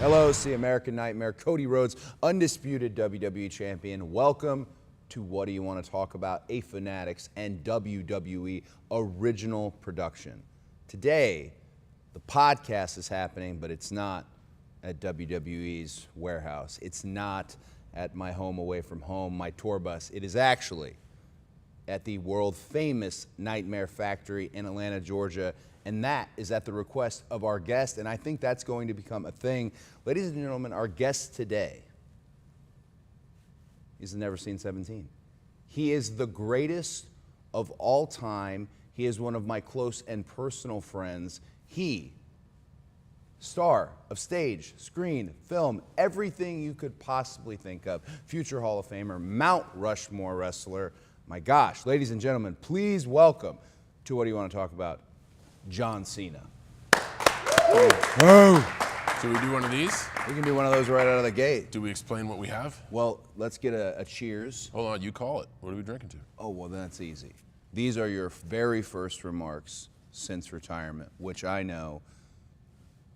LOC American Nightmare, Cody Rhodes, undisputed WWE champion. Welcome to What Do You Want to Talk About, a Fanatics and WWE original production. Today, the podcast is happening, but it's not at WWE's warehouse. It's not at my home away from home, my tour bus. It is actually at the world famous Nightmare Factory in Atlanta, Georgia. And that is at the request of our guest, and I think that's going to become a thing. Ladies and gentlemen, our guest today is Never Seen 17. He is the greatest of all time. He is one of my close and personal friends. He, star of stage, screen, film, everything you could possibly think of. Future Hall of Famer, Mount Rushmore wrestler. My gosh, ladies and gentlemen, please welcome to What Do You Want to Talk About, John Cena. Should we do one of these? We can do one of those right out of the gate. Do we explain what we have? Well, let's get a cheers. Hold on, you call it. What are we drinking to? Oh, well, that's easy. These are your very first remarks since retirement, which I know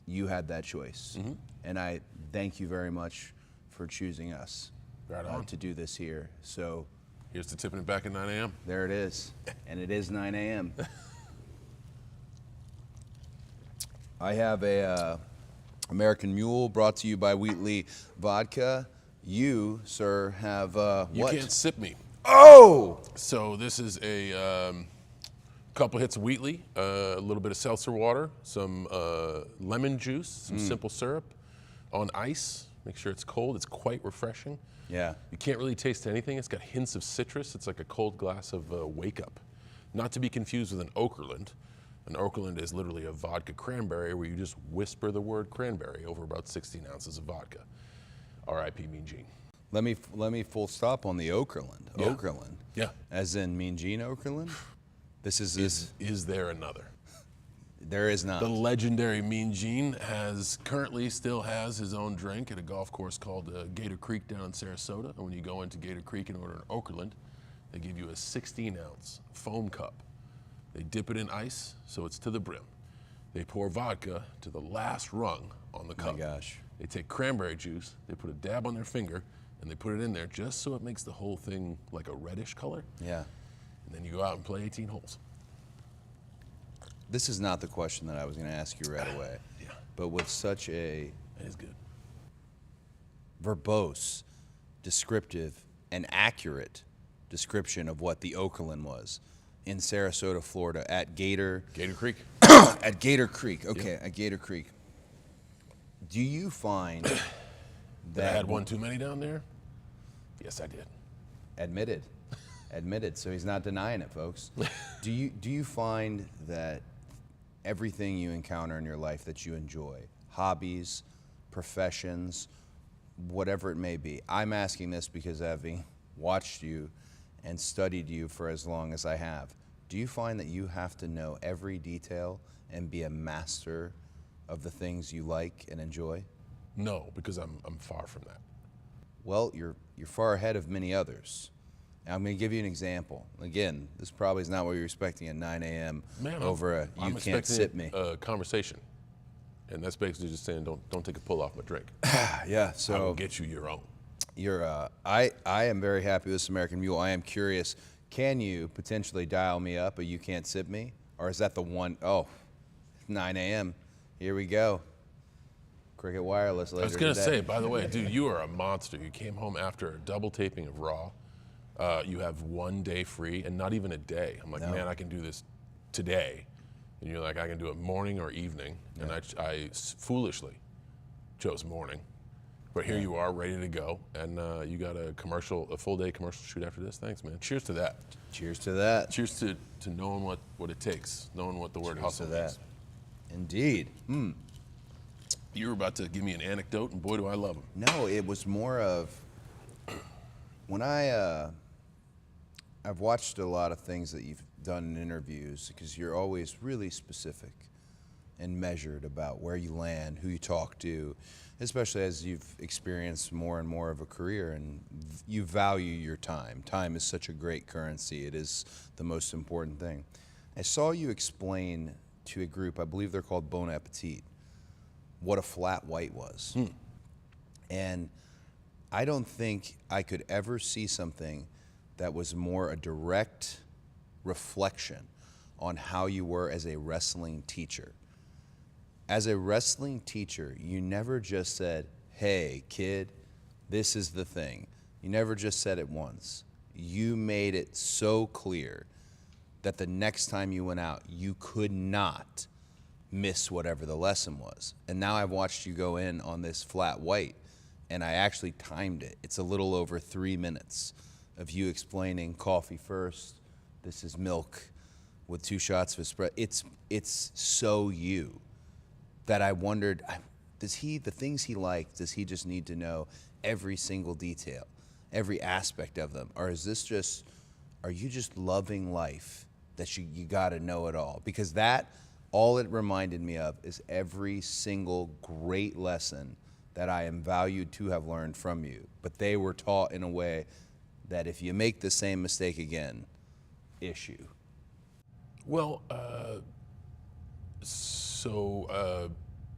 you had that choice. Mm-hmm. And I thank you very much for choosing us Right on. to do this here. So Here's to tipping it back at 9 a.m. there it is. And it is 9 a.m. I have a American Mule brought to you by Wheatley Vodka. You, sir, have You what? can't sip me. Oh! So this is a couple hits of Wheatley, a little bit of seltzer water, some lemon juice, some simple syrup on ice. Make sure it's cold. It's quite refreshing. Yeah. You can't really taste anything. It's got hints of citrus. It's like a cold glass of Wake Up. Not to be confused with an Okerlund. An Okerlund is literally a vodka cranberry where you just whisper the word cranberry over about 16 ounces of vodka. R.I.P. Mean Gene. Let me full stop on the Okerlund. Yeah. Okerlund. Yeah. As in Mean Gene Okerlund? This is Is there another? there is not. The legendary Mean Gene currently still has his own drink at a golf course called Gator Creek down in Sarasota. And when you go into Gator Creek and order an Okerlund, they give you a 16-ounce foam cup. They dip it in ice so it's to the brim. They pour vodka to the last rung on the cup. My gosh. They take cranberry juice, they put a dab on their finger, and they put it in there just so it makes the whole thing like a reddish color. Yeah. And then you go out and play 18 holes. This is not the question that I was going to ask you right away. Yeah. But with such a That is good. verbose, descriptive, and accurate description of what the Okerlund was in Sarasota, Florida, at Gator Creek. at Gator Creek. Okay, at Gator Creek. Do you find That I had one too many down there? Yes, I did. Admitted. So he's not denying it, folks. Do you find that everything you encounter in your life that you enjoy, hobbies, professions, whatever it may be, I'm asking this because having watched you and studied you for as long as I have, do you find that you have to know every detail and be a master of the things you like and enjoy? No, because I'm far from that. Well, you're far ahead of many others. I'm going to give you an example. Again, this probably is not what you're expecting at 9 a.m. Man, over a I'm you can't sip me. a conversation. And that's basically just saying don't take a pull off my drink. Yeah, I so will get you your own. I am very happy with this American Mule. I am curious, can you potentially dial me up a you can't sip me? Or is that the one, 9 a.m. Here we go. Cricket Wireless later I was going to today. say, by the way, dude, you are a monster. You came home after a double taping of Raw. You have 1 day free and not even a day. I'm like, No. man, I can do this today. And you're like, I can do it morning or evening. And I foolishly chose morning. But here you are, ready to go. And you got a full day commercial shoot after this. Thanks, man. Cheers to that. Cheers to that. Cheers to knowing what it takes, knowing what the word Cheers hustle to that. means. Indeed. You were about to give me an anecdote, and boy, do I love them. No, it was more of when I've watched a lot of things that you've done in interviews because you're always really specific and measured about where you land, who you talk to, especially as you've experienced more and more of a career and you value your time. Time is such a great currency. It is the most important thing. I saw you explain to a group, I believe they're called Bon Appetit, what a flat white was. And I don't think I could ever see something that was more a direct reflection on how you were as a wrestling teacher. As a wrestling teacher, you never just said, hey, kid, this is the thing. You never just said it once. You made it so clear that the next time you went out, you could not miss whatever the lesson was. And now I've watched you go in on this flat white, and I actually timed it. It's a little over 3 minutes of you explaining coffee first, this is milk with 2 shots of espresso. It's so you that I wondered, the things he likes, does he just need to know every single detail, every aspect of them? Or is this just, are you just loving life that you gotta know it all? Because that, all it reminded me of is every single great lesson that I am valued to have learned from you. But they were taught in a way that if you make the same mistake again, issue. Well,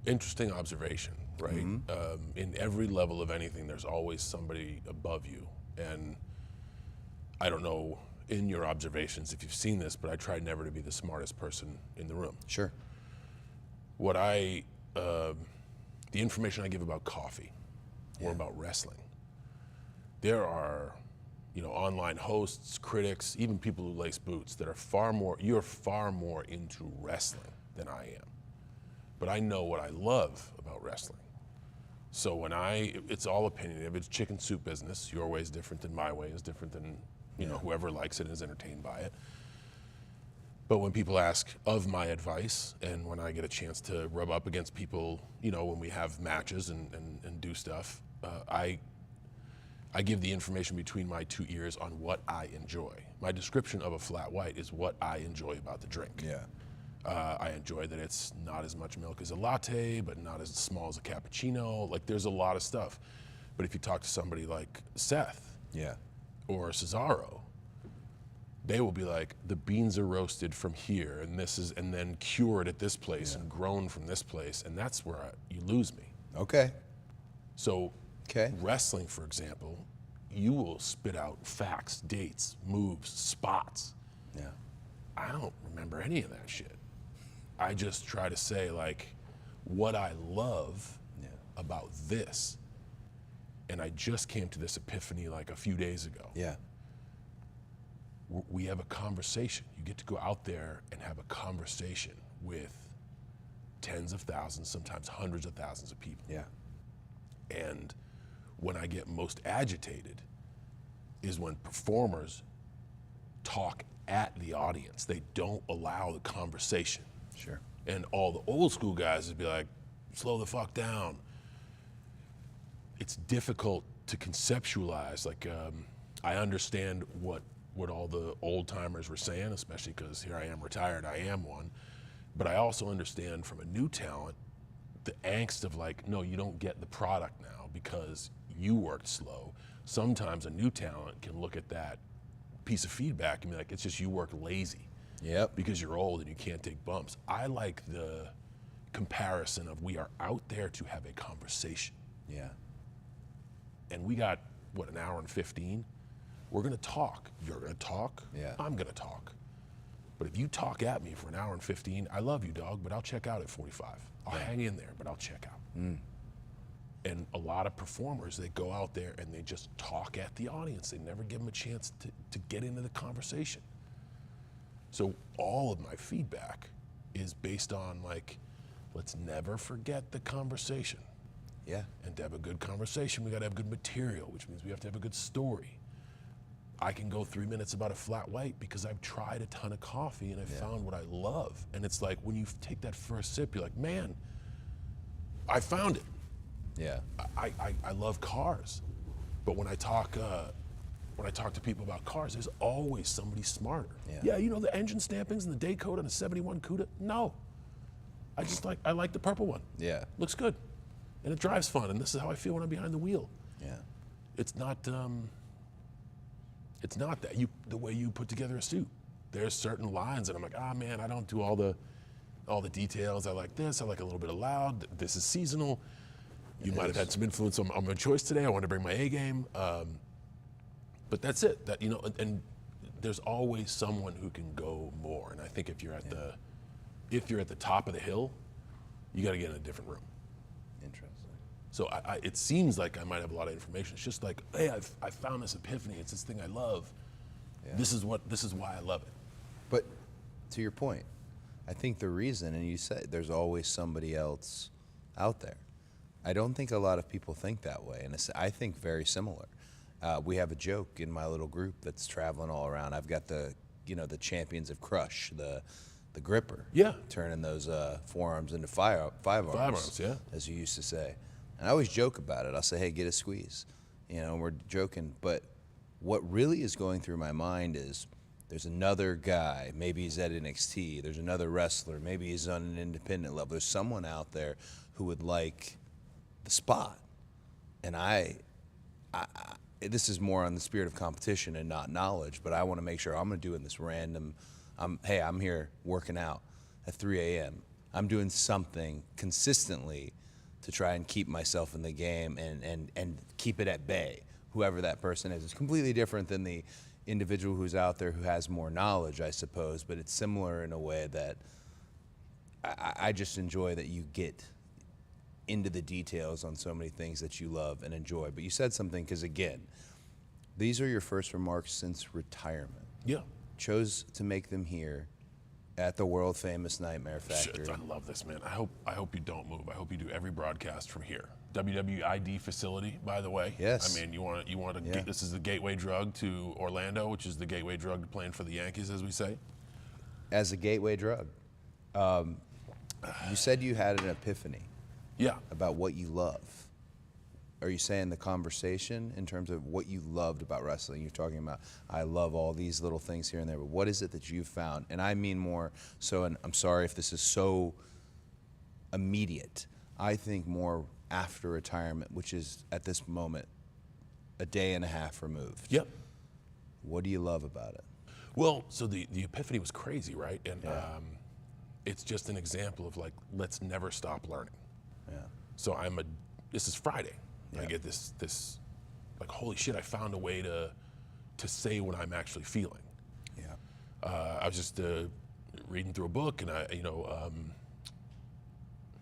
interesting observation, right? In every level of anything, there's always somebody above you. And I don't know in your observations if you've seen this, but I try never to be the smartest person in the room. Sure. What the information I give about coffee or about wrestling, there are, online hosts, critics, even people who lace boots that are you're far more into wrestling than I am. But I know what I love about wrestling. So it's all opinion. If it's chicken soup business, your way is different than my way is different than, whoever likes it and is entertained by it. But when people ask of my advice, and when I get a chance to rub up against people, when we have matches and do stuff, I give the information between my 2 ears on what I enjoy. My description of a flat white is what I enjoy about the drink. Yeah. I enjoy that it's not as much milk as a latte, but not as small as a cappuccino. Like, there's a lot of stuff. But if you talk to somebody like Seth or Cesaro, they will be like, the beans are roasted from here, and then cured at this place and grown from this place, and that's where you lose me. Okay. So wrestling, for example, you will spit out facts, dates, moves, spots. Yeah. I don't remember any of that shit. I just try to say, like, what I love about this. And I just came to this epiphany like a few days ago. Yeah. We have a conversation. You get to go out there and have a conversation with tens of thousands, sometimes hundreds of thousands of people. Yeah. And when I get most agitated is when performers talk at the audience. They don't allow the conversation. Sure. And all the old school guys would be like, slow the fuck down. It's difficult to conceptualize. Like, I understand what all the old timers were saying, especially because here I am retired, I am one. But I also understand from a new talent, the angst of like, no, you don't get the product now because you worked slow. Sometimes a new talent can look at that piece of feedback and be like, it's just you work lazy. Yep. Because you're old and you can't take bumps. I like the comparison of we are out there to have a conversation. Yeah. And we got, an hour and 15? We're gonna talk. You're gonna talk. Yeah. I'm gonna talk. But if you talk at me for an hour and 15, I love you, dog, but I'll check out at 45. I'll hang in there, but I'll check out. And a lot of performers, they go out there and they just talk at the audience. They never give them a chance to get into the conversation. So all of my feedback is based on like, let's never forget the conversation. Yeah. And to have a good conversation, we gotta have good material, which means we have to have a good story. I can go 3 minutes about a flat white because I've tried a ton of coffee and I've found what I love. And it's like, when you take that first sip, you're like, man, I found it. Yeah. I love cars. But when I talk to people about cars, there's always somebody smarter. Yeah. Yeah, the engine stampings and the Dakota and the 71 Cuda? No. I like the purple one. Yeah. Looks good. And it drives fun, and this is how I feel when I'm behind the wheel. Yeah. It's not that. The way you put together a suit. There's certain lines that I'm like, man, I don't do all the all the details. I like this. I like a little bit of loud. This is seasonal. You might have had some influence on my choice today. I want to bring my A game. But that's it. That, you know, and there's always someone who can go more. And I think if you're at the top of the hill, you got to get in a different room. Interesting. So it seems like I might have a lot of information. It's just like, hey, I found this epiphany. It's this thing I love. Yeah. This is why I love it. But to your point, I think the reason, and you said there's always somebody else out there. I don't think a lot of people think that way, and I think very similar. We have a joke in my little group that's traveling all around. I've got the champions of Crush, the gripper. Yeah. Turning those forearms into firearms, yeah. as you used to say. And I always joke about it. I'll say, hey, get a squeeze. You know, we're joking. But what really is going through my mind is there's another guy, maybe he's at NXT, there's another wrestler, maybe he's on an independent level. There's someone out there who would like the spot. And this is more on the spirit of competition and not knowledge, but I want to make sure I'm going to do in this random, I'm here working out at 3 a.m. I'm doing something consistently to try and keep myself in the game and keep it at bay, whoever that person is. It's completely different than the individual who's out there who has more knowledge, I suppose, but it's similar in a way that I just enjoy that you get into the details on so many things that you love and enjoy. But you said something, because again, these are your first remarks since retirement. Yeah. Chose to make them here at the world famous Nightmare Factory. Shit, I love this, man. I hope you don't move. I hope you do every broadcast from here. WWID facility, by the way. Yes. I mean, you want to. This is the gateway drug to Orlando, which is the gateway drug to playing for the Yankees, as we say. As a gateway drug, you said you had an epiphany. Yeah. About what you love. Are you saying the conversation in terms of what you loved about wrestling? You're talking about, I love all these little things here and there, but what is it that you've found? And I mean more so, and I'm sorry if this is so immediate, I think more after retirement, which is at this moment a day and a half removed. Yep. What do you love about it? Well, so the epiphany was crazy, right? And it's just an example of like, let's never stop learning. Yeah. So this is Friday. Yeah. I get this like, holy shit, I found a way to say what I'm actually feeling. Yeah. I was just reading through a book, and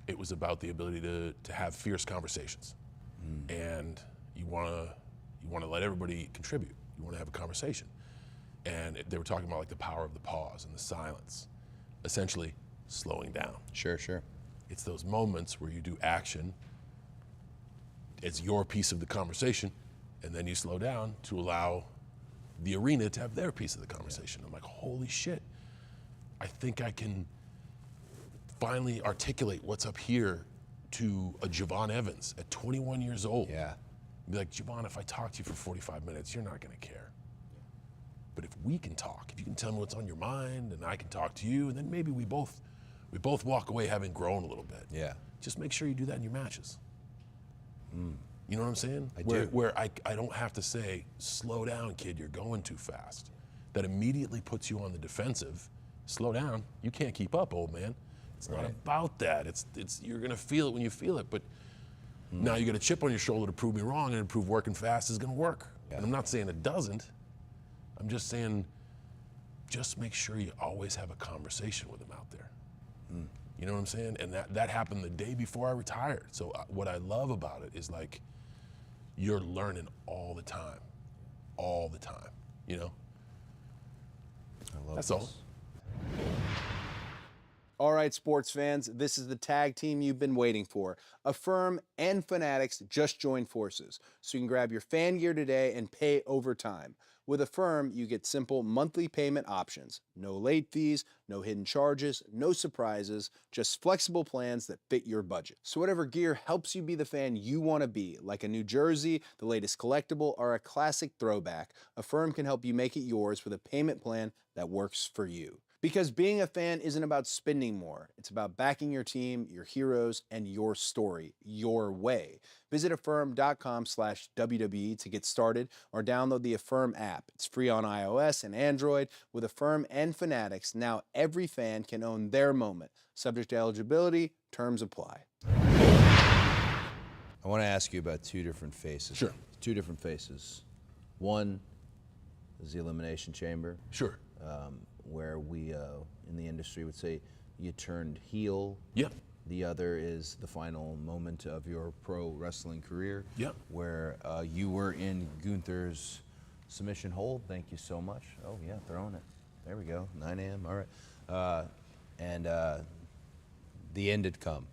it was about the ability to have fierce conversations. And you wanna let everybody contribute. You wanna have a conversation. And they were talking about like the power of the pause and the silence, essentially slowing down. Sure, sure. It's those moments where you do action as your piece of the conversation, and then you slow down to allow the arena to have their piece of the conversation. I'm like, holy shit, I think I can finally articulate what's up here to a Javon Evans at 21 years old. Yeah. Be like, Javon, if I talk to you for 45 minutes, you're not gonna care. But if we can talk, if you can tell me what's on your mind, and I can talk to you, and then maybe we both walk away having grown a little bit. Yeah. Just make sure you do that in your matches. You know what I'm saying? I do. Where I don't have to say, slow down, kid, you're going too fast. That immediately puts you on the defensive. Slow down, you can't keep up, old man. It's not about that. It's you're gonna feel it when you feel it, but now you got a chip on your shoulder to prove me wrong, and to prove working fast is gonna work. Yeah. And I'm not saying it doesn't. I'm just saying, just make sure you always have a conversation with him out there. You know what I'm saying? And that happened the day before I retired. So what I love about it is like, you're learning all the time, you know? I love That's this. all. All right, sports fans, this is the tag team you've been waiting for. Affirm and Fanatics just joined forces, so you can grab your fan gear today and pay over time. With Affirm, you get simple monthly payment options. No late fees, no hidden charges, no surprises, just flexible plans that fit your budget. So whatever gear helps you be the fan you want to be, like a new jersey, the latest collectible, or a classic throwback, Affirm can help you make it yours with a payment plan that works for you. Because being a fan isn't about spending more. It's about backing your team, your heroes, and your story, your way. Visit affirm.com/WWE to get started or download the Affirm app. It's free on iOS and Android. With Affirm and Fanatics, now every fan can own their moment. Subject to eligibility, terms apply. I want to ask you about two different faces. Sure. Two different faces. One is the Elimination Chamber, Sure. where we in the industry would say you turned heel. Yep. The other is the final moment of your pro wrestling career, Yep. where you were in Gunther's submission hold. Thank you so much. Oh yeah, throwing it. There we go. 9 a.m. All right. And the end had come.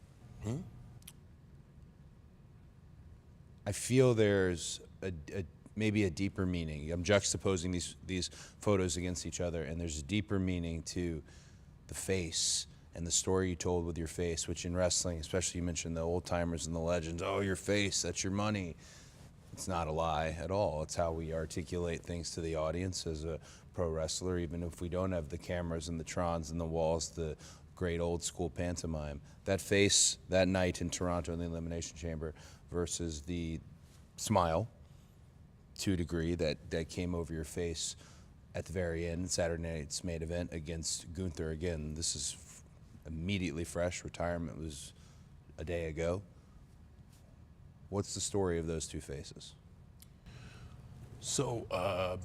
I feel there's maybe a deeper meaning. I'm juxtaposing these photos against each other, and there's a deeper meaning to the face and the story you told with your face, which in wrestling, especially you mentioned the old timers and the legends, oh, your face, that's your money. It's not a lie at all. It's how we articulate things to the audience as a pro wrestler, even if we don't have the cameras and the trons and the walls, the great old school pantomime. That face that night in Toronto in the Elimination Chamber versus the smile, to a degree, that came over your face at the very end, Saturday night's main event against Gunther. Again, this is immediately fresh. Retirement was a day ago. What's the story of those two faces? So I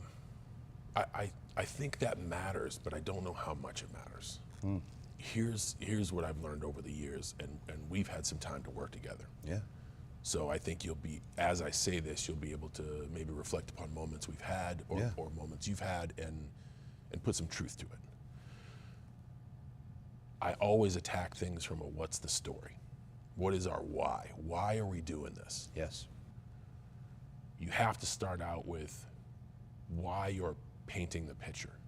think that matters, but I don't know how much it matters. Here's what I've learned over the years, and we've had some time to work together. Yeah. So I think you'll be, as I say this, you'll be able to maybe reflect upon moments we've had or, Yeah. or moments you've had and put some truth to it. I always attack things from a what's the story? What is our why? Why are we doing this? Yes. You have to start out with why you're painting the picture.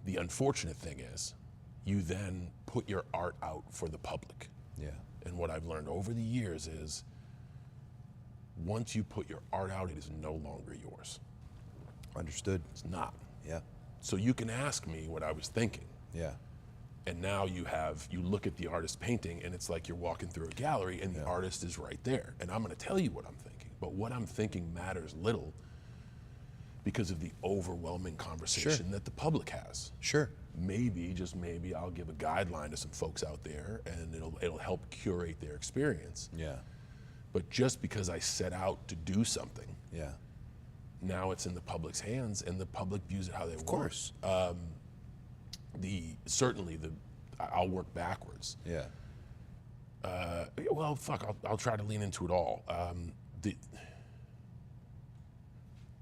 The unfortunate thing is you then put your art out for the public. Yeah. And what I've learned over the years is once you put your art out, it is no longer yours. Understood. It's not. Yeah. So you can ask me what I was thinking. Yeah. And now you look at the artist painting and it's like you're walking through a gallery and the artist is right there. And I'm gonna tell you what I'm thinking. But what I'm thinking matters little because of the overwhelming conversation that the public has. Sure. Maybe, just maybe, I'll give a guideline to some folks out there and it'll help curate their experience. Yeah. But just because I set out to do something, Yeah. now it's in the public's hands and the public views it how they want. Of course. I'll work backwards. Yeah. Well, fuck, I'll try to lean into it all.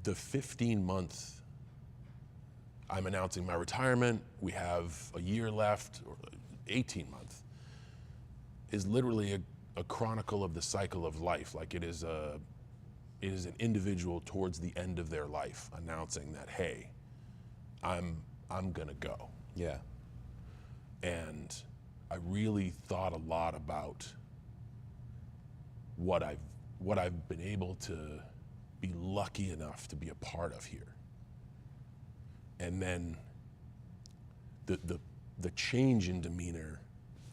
The 15-month, I'm announcing my retirement, we have a year left, or 18-month, is literally a chronicle of the cycle of life. Like it is an individual towards the end of their life announcing that, hey, I'm gonna go. Yeah. And I really thought a lot about what I've been able to be lucky enough to be a part of here. And then the change in demeanor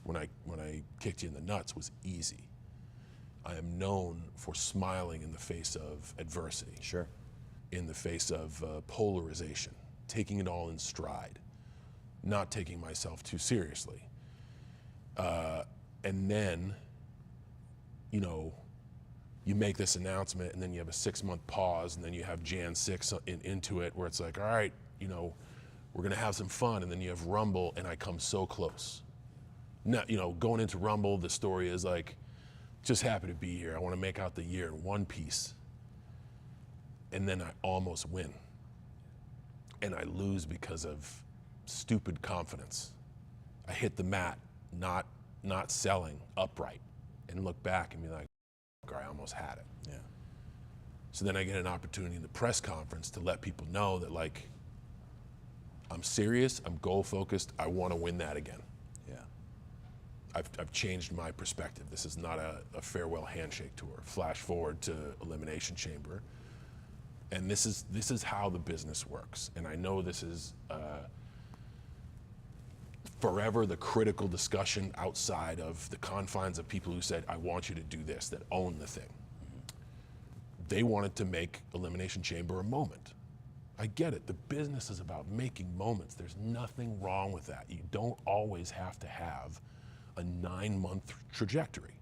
when I kicked you in the nuts was easy. I am known for smiling in the face of adversity. Sure. In the face of polarization, taking it all in stride, not taking myself too seriously. And then, you make this announcement and then you have a 6-month pause and then you have Jan 6 into it where it's like, all right, we're gonna have some fun, and then you have Rumble and I come so close. Now, going into Rumble, the story is like, just happy to be here. I wanna make out the year in one piece. And then I almost win. And I lose because of stupid confidence. I hit the mat, not selling upright, and look back and be like, I almost had it. Yeah. So then I get an opportunity in the press conference to let people know that, like, I'm serious, I'm goal focused, I want to win that again. Yeah. I've changed my perspective. This is not a farewell handshake tour. Flash forward to Elimination Chamber. And this is how the business works. And I know this is forever the critical discussion outside of the confines of people who said, I want you to do this, that own the thing. They wanted to make Elimination Chamber a moment. I get it. The business is about making moments. There's nothing wrong with that. You don't always have to have a 9-month trajectory.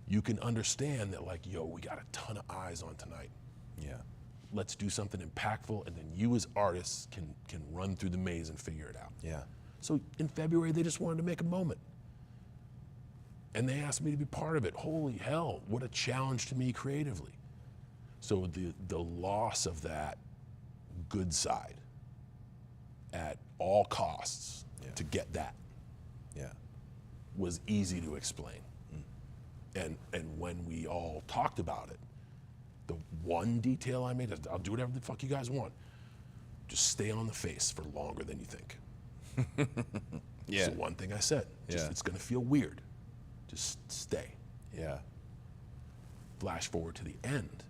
You can understand that, like, yo, we got a ton of eyes on tonight. Yeah. Let's do something impactful, and then you as artists can run through the maze and figure it out. Yeah. So in February, they just wanted to make a moment. And they asked me to be part of it. Holy hell, what a challenge to me creatively. So the loss of that good side at all costs to get that was easy to explain. And when we all talked about it, the one detail I made is, I'll do whatever the fuck you guys want. Just stay on the face for longer than you think. Yeah. So one thing I said, it's gonna feel weird. Just stay. Yeah. Flash forward to the end.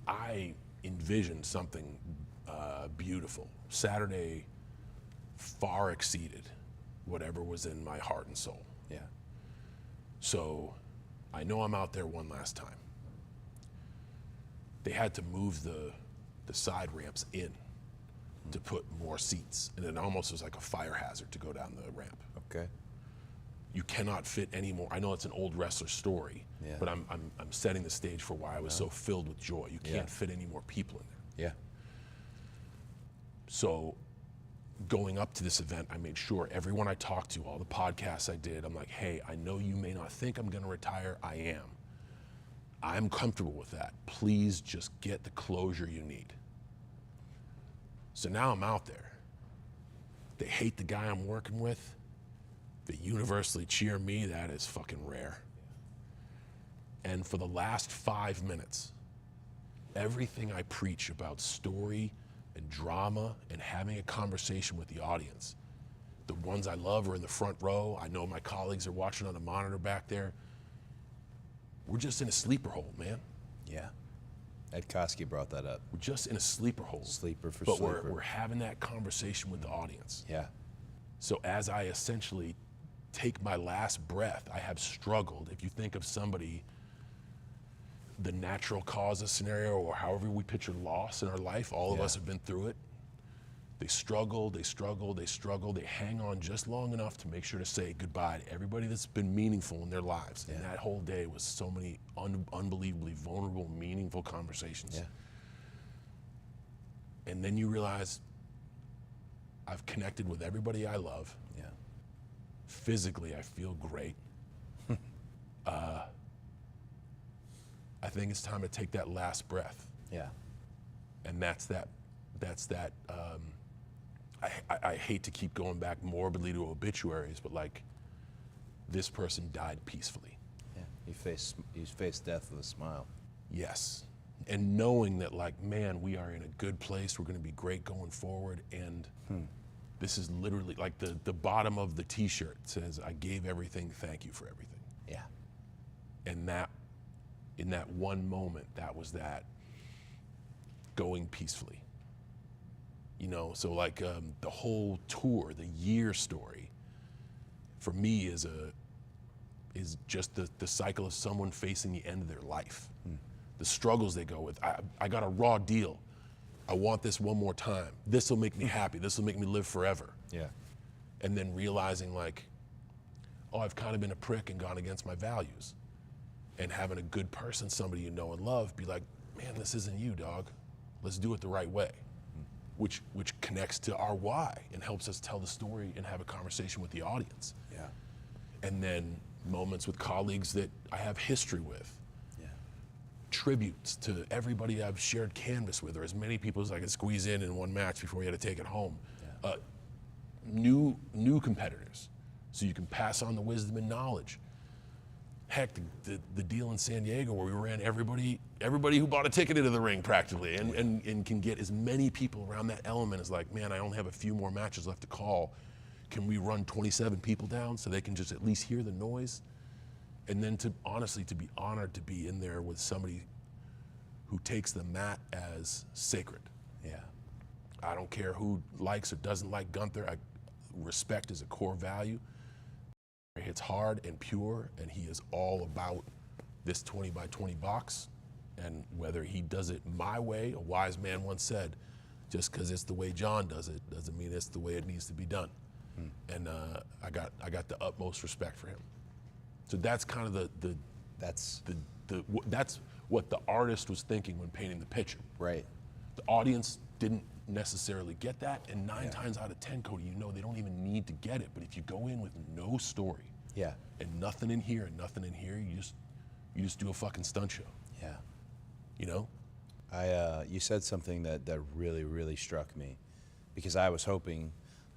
I envisioned something beautiful. Saturday far exceeded whatever was in my heart and soul. Yeah. So I know I'm out there one last time. They had to move the side ramps in to put more seats, and it almost was like a fire hazard to go down the ramp. Okay. You cannot fit any more. I know it's an old wrestler story, but I'm setting the stage for why I was so filled with joy. You can't fit any more people in there. Yeah. So going up to this event, I made sure everyone I talked to, all the podcasts I did, I'm like, hey, I know you may not think I'm gonna retire. I am. I'm comfortable with that. Please just get the closure you need. So now I'm out there. They hate the guy I'm working with. They universally cheer me. That is fucking rare. And for the last 5 minutes, everything I preach about story and drama and having a conversation with the audience, the ones I love are in the front row. I know my colleagues are watching on a monitor back there. We're just in a sleeper hold, man. Yeah. Ed Koski brought that up. We're just in a sleeper hold. Sleeper for but sleeper. we're having that conversation with the audience. Yeah. So as I essentially take my last breath, I have struggled. If you think of somebody, the natural causes scenario, or however we picture loss in our life, all of us have been through it. They struggle, they struggle, they struggle. They hang on just long enough to make sure to say goodbye to everybody that's been meaningful in their lives. And that whole day was so many unbelievably vulnerable, meaningful conversations. Yeah. And then you realize I've connected with everybody I love. Yeah. Physically, I feel great. I think it's time to take that last breath. Yeah. And that's that. I hate to keep going back morbidly to obituaries, but like, this person died peacefully. Yeah. You face death with a smile. Yes. And knowing that, like, man, we are in a good place. We're going to be great going forward. And this is literally like the bottom of the T-shirt says, "I gave everything. Thank you for everything." Yeah. And that, in that one moment, that was that going peacefully. You know, so like the whole tour, the year story, for me is just the cycle of someone facing the end of their life. The struggles they go with. I got a raw deal. I want this one more time. This will make me happy. This will make me live forever. Yeah. And then realizing, like, oh, I've kind of been a prick and gone against my values. And having a good person, somebody you know and love, be like, man, this isn't you, dog. Let's do it the right way. Which connects to our why and helps us tell the story and have a conversation with the audience. Yeah. And then moments with colleagues that I have history with. Yeah. Tributes to everybody I've shared canvas with, or as many people as I could squeeze in one match before we had to take it home. Yeah. New competitors, so you can pass on the wisdom and knowledge. Heck, the deal in San Diego where we ran everybody who bought a ticket into the ring practically, and can get as many people around that element as, like, man, I only have a few more matches left to call. Can we run 27 people down so they can just at least hear the noise? And then to honestly, to be honored to be in there with somebody who takes the mat as sacred. Yeah. I don't care who likes or doesn't like Gunther. Respect is a core value. He hits hard and pure, and he is all about this 20 by 20 box. And whether he does it my way, a wise man once said, just because it's the way John does it doesn't mean it's the way it needs to be done. And I got the utmost respect for him. So that's kind of that's what the artist was thinking when painting the picture. Right. The audience didn't necessarily get that, and 9 times out of 10, Cody, you know they don't even need to get it. But if you go in with no story, and nothing in here and nothing in here, you just do a fucking stunt show. Yeah. You know? You said something that really, really struck me, because I was hoping,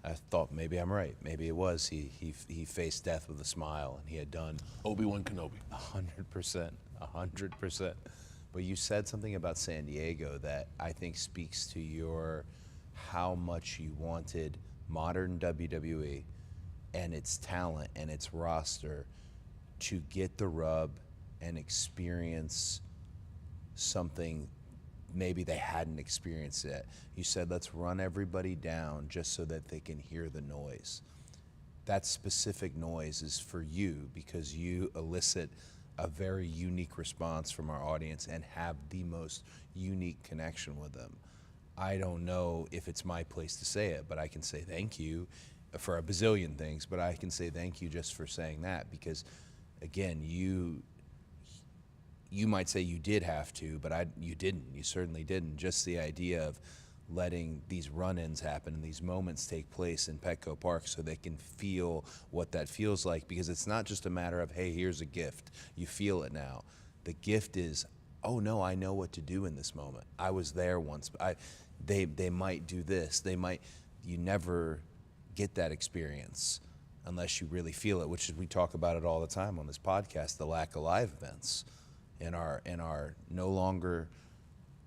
I thought maybe I'm right. Maybe it was he faced death with a smile, and he had done Obi-Wan Kenobi. 100%, 100%. But you said something about San Diego that I think speaks to how much you wanted modern WWE and its talent and its roster to get the rub and experience something maybe they hadn't experienced yet. You said, let's run everybody down just so that they can hear the noise. That specific noise is for you because you elicit a very unique response from our audience and have the most unique connection with them. I don't know if it's my place to say it, but I can say thank you for a bazillion things, but I can say thank you just for saying that, because again, you might say you did have to, but you didn't. You certainly didn't. Just the idea of letting these run-ins happen and these moments take place in Petco Park so they can feel what that feels like, because it's not just a matter of, hey, here's a gift. You feel it now. The gift is, oh no, I know what to do in this moment. I was there once. They might do this. You never get that experience unless you really feel it, which is, we talk about it all the time on this podcast, the lack of live events. In our no longer,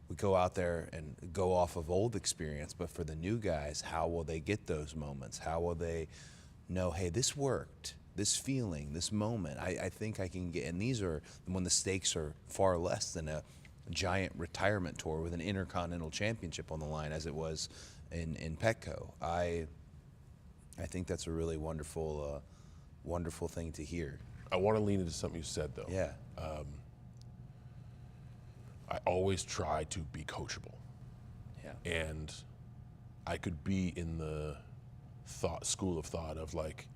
we go out there and go off of old experience, but for the new guys, how will they get those moments? How will they know, hey, this worked, this feeling, this moment, I think I can get, and these are when the stakes are far less than a giant retirement tour with an Intercontinental Championship on the line as it was in Petco. I think that's a really wonderful, wonderful thing to hear. I want to lean into something you said, though. Yeah. I always try to be coachable. Yeah. And I could be in the school of thought of like,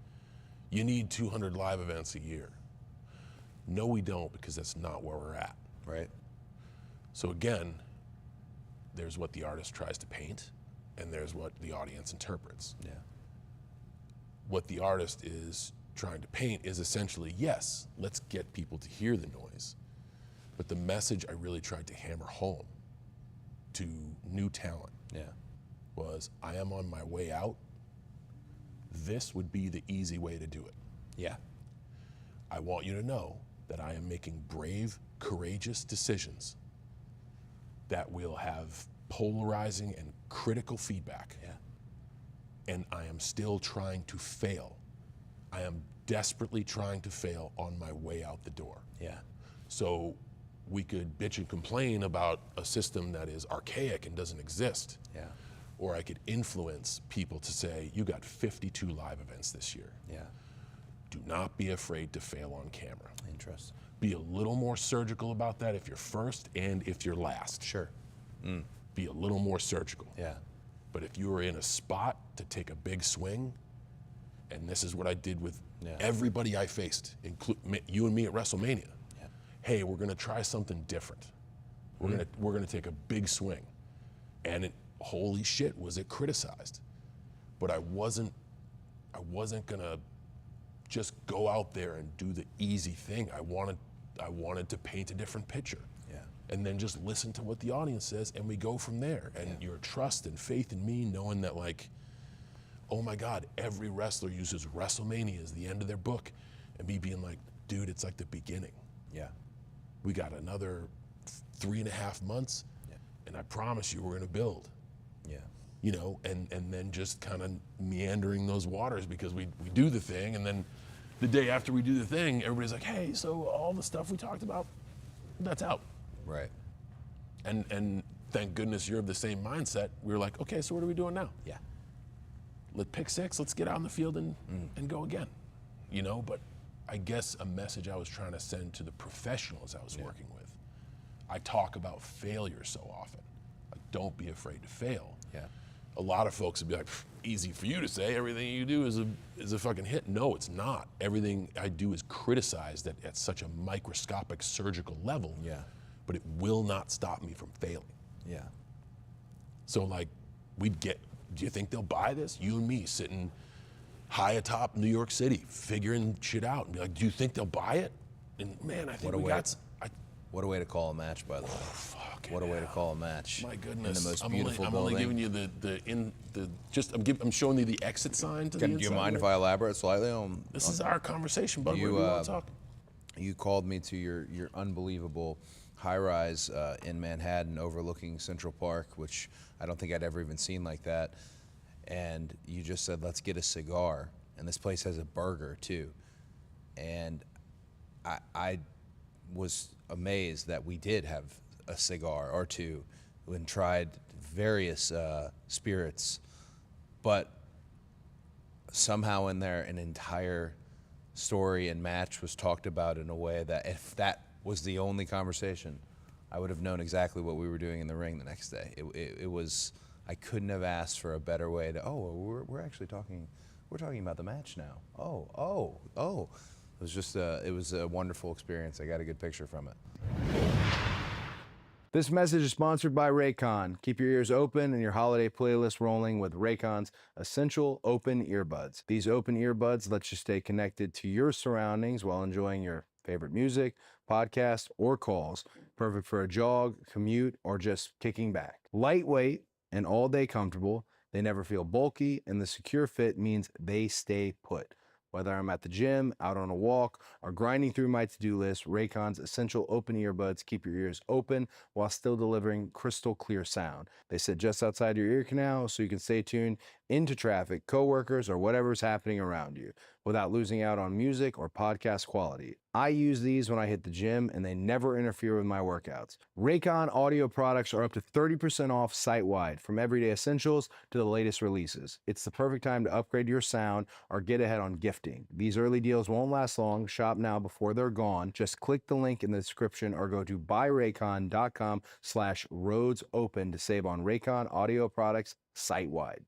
you need 200 live events a year. No, we don't, because that's not where we're at. Right. So again, there's what the artist tries to paint, and there's what the audience interprets. Yeah. What the artist is trying to paint is essentially, yes, let's get people to hear the noise. But the message I really tried to hammer home to new talent was, I am on my way out. This would be the easy way to do it. Yeah. I want you to know that I am making brave, courageous decisions that will have polarizing and critical feedback. Yeah. And I am still trying to fail. I am desperately trying to fail on my way out the door. Yeah. So we could bitch and complain about a system that is archaic and doesn't exist. Yeah. Or I could influence people to say, you got 52 live events this year. Yeah. Do not be afraid to fail on camera. Interesting. Be a little more surgical about that if you're first and if you're last. Sure. Be a little more surgical. Yeah. But if you were in a spot to take a big swing, and this is what I did with everybody I faced, including you and me at WrestleMania. Yeah. Hey, we're gonna try something different. We're gonna take a big swing. And holy shit, was it criticized. But I wasn't gonna just go out there and do the easy thing. I wanted to paint a different picture. Yeah. And then just listen to what the audience says, and we go from there. And your trust and faith in me, knowing that like, oh my God, every wrestler uses WrestleMania as the end of their book, and me being like, dude, it's like the beginning. Yeah. We got another 3.5 months, and I promise you we're gonna build. Yeah. You know, and then just kind of meandering those waters, because we do the thing, and then the day after we do the thing, everybody's like, hey, so all the stuff we talked about, that's out. Right. And thank goodness you're of the same mindset. We were like, okay, so what are we doing now? Yeah. Let's pick 6, let's get out in the field and go again. You know, but I guess a message I was trying to send to the professionals I was working with. I talk about failure so often. Like, don't be afraid to fail. Yeah. A lot of folks would be like, easy for you to say, everything you do is a fucking hit. No, it's not. Everything I do is criticized at such a microscopic surgical level. Yeah. But it will not stop me from failing. Yeah. So like, do you think they'll buy this? You and me sitting high atop New York City, figuring shit out, and be like, do you think they'll buy it? And man, I think What a way to call a match, by the way. What a way to call a match. My goodness. In the most I'm beautiful only building. giving you I'm showing you the exit sign to the inside. Do you mind if I elaborate slightly on? This is our conversation, bud. You, Where do you want to talk? You called me to your unbelievable high-rise in Manhattan overlooking Central Park, which I don't think I'd ever even seen like that. And you just said, let's get a cigar. And this place has a burger, too. And I was amazed that we did have a cigar or two and tried various spirits. But somehow in there, an entire story and match was talked about in a way that if that was the only conversation, I would have known exactly what we were doing in the ring the next day. It was, I couldn't have asked for a better way to, we're actually talking, we're talking about the match now. It was just it was a wonderful experience. I got a good picture from it. This message is sponsored by Raycon. Keep your ears open and your holiday playlist rolling with Raycon's Essential Open Earbuds. These open earbuds let you stay connected to your surroundings while enjoying your favorite music, podcast, or calls. Perfect for a jog, commute, or just kicking back. Lightweight and all-day comfortable, they never feel bulky, and the secure fit means they stay put. Whether I'm at the gym, out on a walk, or grinding through my to-do list, Raycon's Essential Open Earbuds keep your ears open while still delivering crystal clear sound. They sit just outside your ear canal so you can stay tuned into traffic, coworkers, or whatever's happening around you without losing out on music or podcast quality. I use these when I hit the gym, and they never interfere with my workouts. Raycon audio products are up to 30% off site-wide, from everyday essentials to the latest releases. It's the perfect time to upgrade your sound or get ahead on gifting. These early deals won't last long. Shop now before they're gone. Just click the link in the description or go to buyraycon.com/roadsopen to save on Raycon audio products site-wide.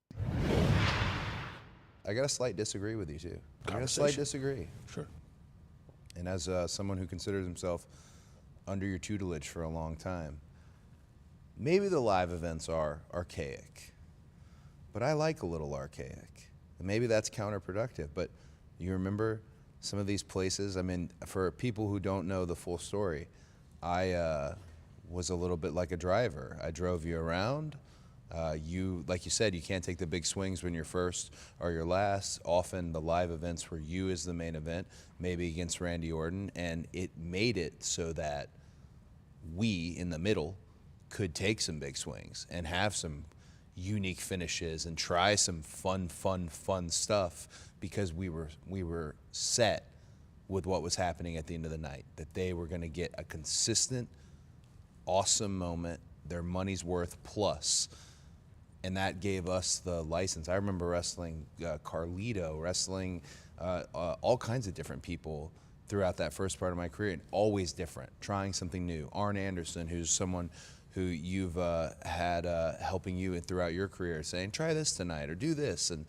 I got a slight disagree with you, too. I got a slight disagree. Sure. And as someone who considers himself under your tutelage for a long time, maybe the live events are archaic, but I like a little archaic. And maybe that's counterproductive, but you remember some of these places? I mean, for people who don't know the full story, I was a little bit like a driver. I drove you around. Like you said, you can't take the big swings when you're first or you're last. Often the live events were you as the main event, maybe against Randy Orton, and it made it so that we in the middle could take some big swings and have some unique finishes and try some fun stuff because we were set with what was happening at the end of the night, that they were going to get a consistent, awesome moment, their money's worth plus. And that gave us the license. I remember wrestling Carlito, wrestling all kinds of different people throughout that first part of my career, and always different, trying something new. Arn Anderson, who's someone who you've had helping you throughout your career, saying, try this tonight, or do this, and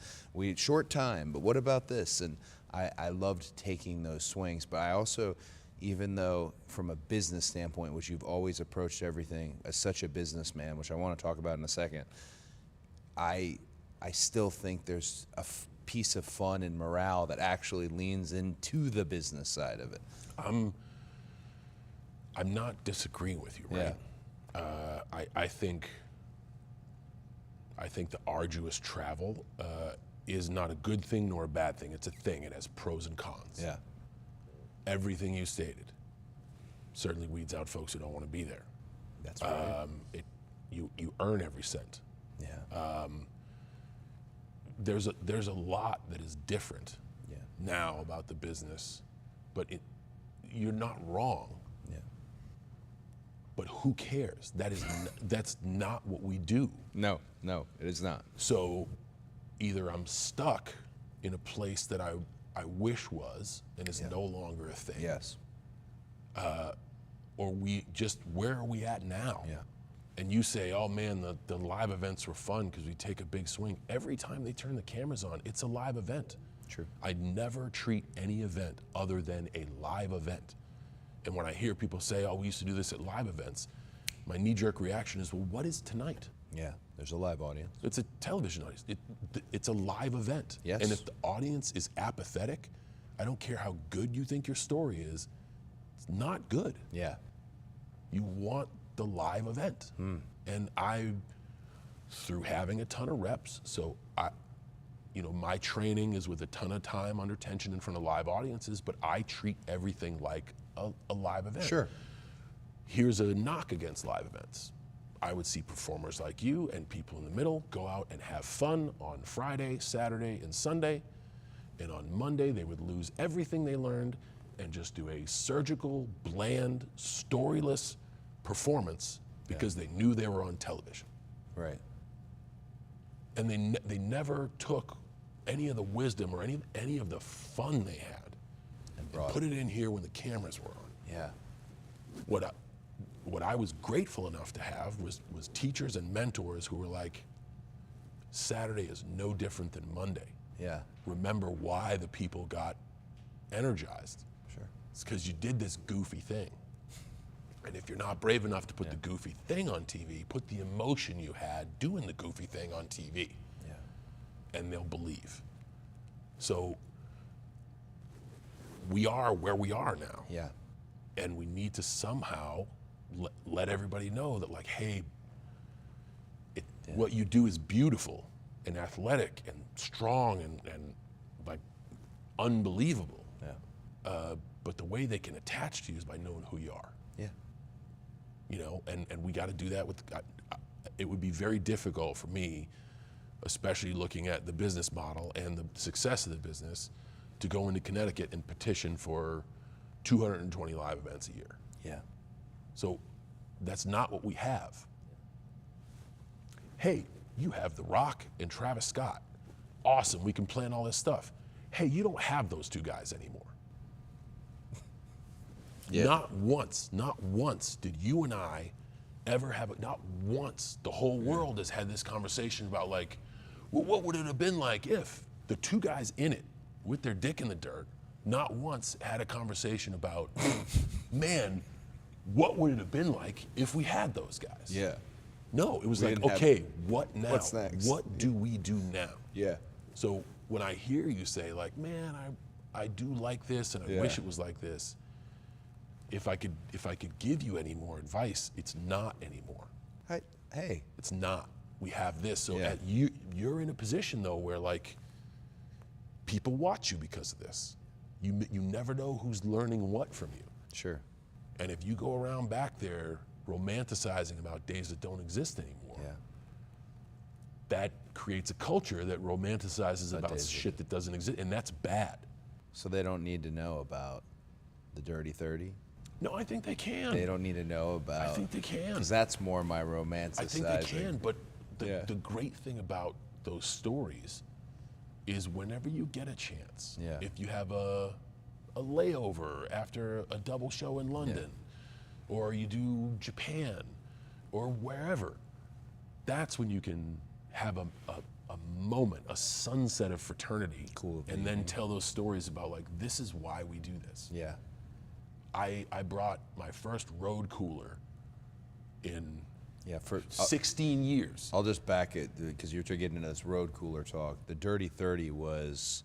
short time, but what about this? And I loved taking those swings, but I also, even though from a business standpoint, which you've always approached everything as such a businessman, which I want to talk about in a second, I still think there's a piece of fun and morale that actually leans into the business side of it. I'm not disagreeing with you, right? Yeah. I think the arduous travel is not a good thing nor a bad thing. It's a thing. It has pros and cons. Yeah. Everything you stated certainly weeds out folks who don't want to be there. That's right. You earn every cent. Yeah. There's a lot that is different Yeah. now about the business, but you're not wrong. Yeah. But who cares? That's not what we do. No, it is not. So either I'm stuck in a place that I wish was and is no longer a thing. Yes. Or where are we at now? Yeah. And you say, oh man, the live events were fun because we take a big swing. Every time they turn the cameras on, it's a live event. True. I never treat any event other than a live event. And when I hear people say, oh, we used to do this at live events, my knee-jerk reaction is, well, what is tonight? Yeah, there's a live audience. It's a television audience. It's a live event. Yes. And if the audience is apathetic, I don't care how good you think your story is, it's not good. Yeah. You want the live event. And through having a ton of reps, so my training is with a ton of time under tension in front of live audiences, but I treat everything like a live event. Sure. Here's a knock against live events. I would see performers like you and people in the middle go out and have fun on Friday, Saturday, and Sunday. And on Monday, they would lose everything they learned and just do a surgical, bland, storyless performance because they knew they were on television. Right. And they never took any of the wisdom or any of the fun they had and put it in here when the cameras were on. Yeah. What I was grateful enough to have was teachers and mentors who were like, Saturday is no different than Monday. Yeah. Remember why the people got energized. Sure. It's because you did this goofy thing. And if you're not brave enough to put the goofy thing on TV, put the emotion you had doing the goofy thing on TV. Yeah. And they'll believe. So we are where we are now. Yeah. And we need to somehow let everybody know that, like, hey, what you do is beautiful and athletic and strong and like unbelievable. Yeah. But the way they can attach to you is by knowing who you are. Yeah. And we got to do that with. It would be very difficult for me, especially looking at the business model and the success of the business, to go into Connecticut and petition for 220 live events a year. Yeah. So that's not what we have. Hey, you have The Rock and Travis Scott. Awesome, we can plan all this stuff. Hey, you don't have those two guys anymore. Yeah. Not once did you and I ever have not once the whole world has had this conversation about, like, well, what would it have been like if the two guys in it with their dick in the dirt not once had a conversation about, man, what would it have been like if we had those guys? Yeah. No, it was We like, didn't have- okay, what now? What's next? What do we do now? Yeah. So when I hear you say, like, man, I do like this and I Yeah. wish it was like this, if I could give you any more advice, it's not anymore. Hey. It's not. We have this. So Yeah. you're in a position though where, like, people watch you because of this. You never know who's learning what from you. Sure. And if you go around back there romanticizing about days that don't exist anymore, Yeah. that creates a culture that romanticizes about days that- shit that doesn't exist, and that's bad. So they don't need to know about the Dirty 30? No, I think they can. They don't need to know about... I think they can. Because that's more my romanticizing. I think they can, but Yeah. the great thing about those stories is whenever you get a chance, Yeah. if you have a layover after a double show in London, or you do Japan, or wherever, that's when you can have a moment, a sunset of fraternity, Cool. and then tell those stories about, like, this is why we do this. Yeah. I brought my first road cooler in Yeah. For 16 years. I'll just back it because you're getting into this road cooler talk. The Dirty 30 was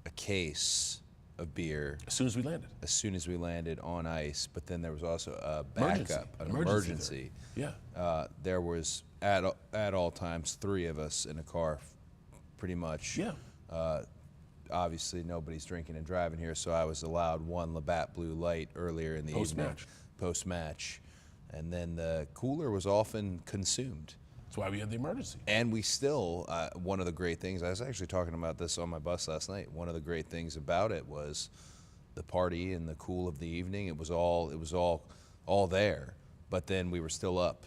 a case of beer As soon as we landed. as soon as we landed on ice, but then there was also a Emergency. backup, an Emergency emergency. Yeah. There was at all times 3 of us in a car, pretty much. Yeah. Obviously, nobody's drinking and driving here, so I was allowed 1 Labatt Blue Light earlier in the evening, Post-match. post-match, and then the cooler was often consumed. That's why we had the emergency. And we still, one of the great things, I was actually talking about this on my bus last night. One of the great things about it was the party and the cool of the evening. It was all there. But then we were still up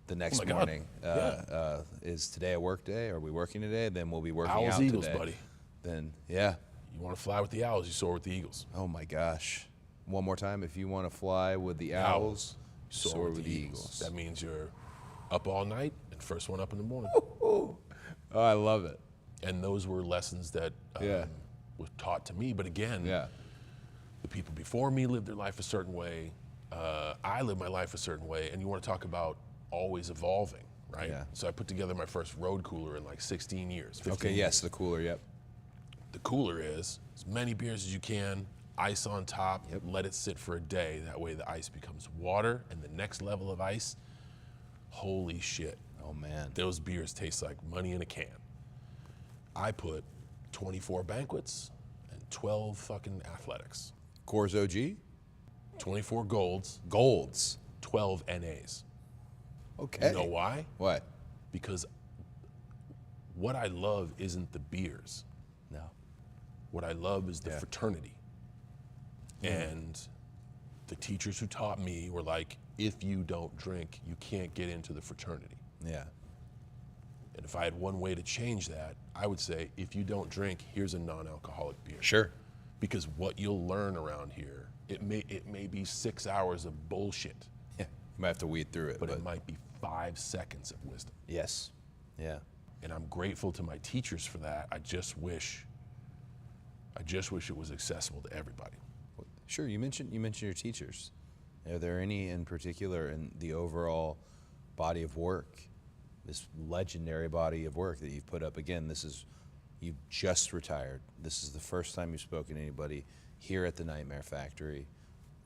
the next my God. morning. Yeah. Is today a work day? Are we working today? Then we'll be working Owls, out Eagles, today. buddy. Then, yeah. You want to fly with the Owls, you soar with the Eagles. Oh my gosh. One more time. If you want to fly with the Owls, soar with the Eagles. That means you're up all night and first one up in the morning. Oh, I love it. And those were lessons that Yeah. were taught to me. But again, Yeah. the people before me lived their life a certain way. I lived my life a certain way. And you want to talk about always evolving, right? Yeah. So I put together my first road cooler in like 16 years. 15 Okay, years. yes, the cooler, yep. The cooler is as many beers as you can, ice on top, Yep. let it sit for a day. That way the ice becomes water, and the next level of ice, holy shit. Oh man. Those beers taste like money in a can. I put 24 banquets and 12 fucking athletics. Coors OG? 24 golds, Golds. 12 NAs. Okay. You know why? What? Because what I love isn't the beers. No. What I love is the Yeah. fraternity. And the teachers who taught me were like, if you don't drink, you can't get into the fraternity. Yeah. And if I had one way to change that, I would say, if you don't drink, here's a non-alcoholic beer. Sure. Because what you'll learn around here, it may be 6 hours of bullshit, Yeah. You might have to weed through it, but it might be 5 seconds of wisdom. yes. Yeah. And I'm grateful to my teachers for that. I just wish it was accessible to everybody. Sure. You mentioned your teachers. Are there any in particular in the overall body of work, this legendary body of work that you've put up? Again, you've just retired. This is the first time you've spoken to anybody here at the Nightmare Factory.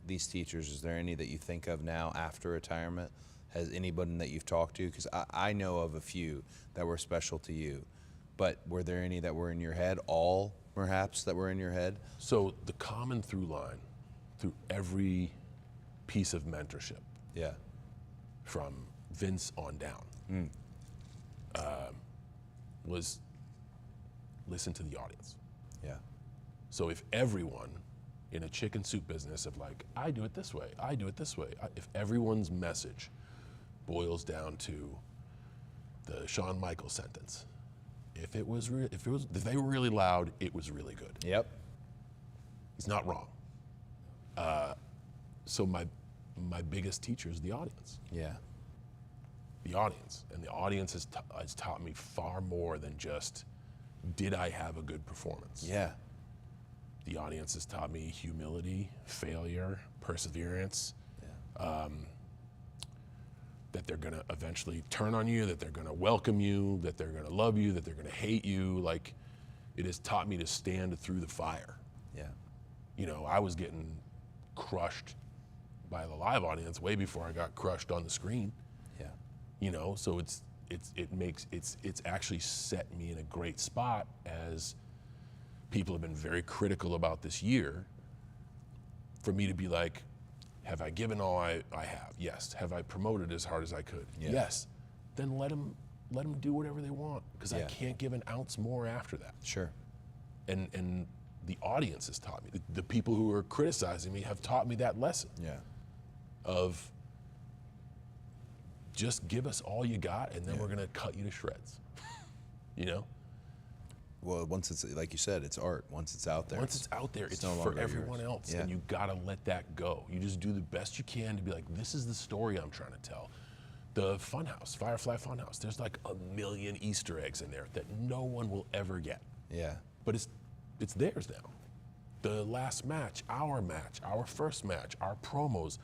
These teachers, is there any that you think of now after retirement? Has anybody that you've talked to? Because I know of a few that were special to you, but were there any that were in your head? All perhaps that were in your head? So the common through line through every piece of mentorship, Yeah. from Vince on down, was listen to the audience. Yeah. So if everyone in a chicken soup business of like, I do it this way, I do it this way, if everyone's message boils down to the Shawn Michaels sentence, if they were really loud, it was really good. Yep. He's not wrong. So my biggest teacher is the audience. Yeah. The audience. And the audience has taught me far more than just, did I have a good performance? Yeah. The audience has taught me humility, failure, perseverance, that they're gonna eventually turn on you, that they're gonna welcome you, that they're gonna love you, that they're gonna hate you. Like, it has taught me to stand through the fire. Yeah. You know, I was getting crushed by the live audience way before I got crushed on the screen. Yeah. You know, so it's actually set me in a great spot, as people have been very critical about this year, for me to be like, have I given all I have? Yes. Have I promoted as hard as I could? Yeah. Yes. Then let them do whatever they want, because I Yeah. can't give an ounce more after that. Sure. And the audience has taught me, the people who are criticizing me have taught me that lesson Yeah. of just give us all you got, and then Yeah. we're gonna cut you to shreds. You know? Well, once it's, like you said, it's art. Once it's out there. Once it's out there, it's no for longer everyone yours. else, Yeah. and you gotta let that go. You just do the best you can to be like, this is the story I'm trying to tell. The Funhouse, Firefly Funhouse, there's like a million Easter eggs in there that no one will ever get, Yeah. but it's theirs now. The last match, our first match, our promos,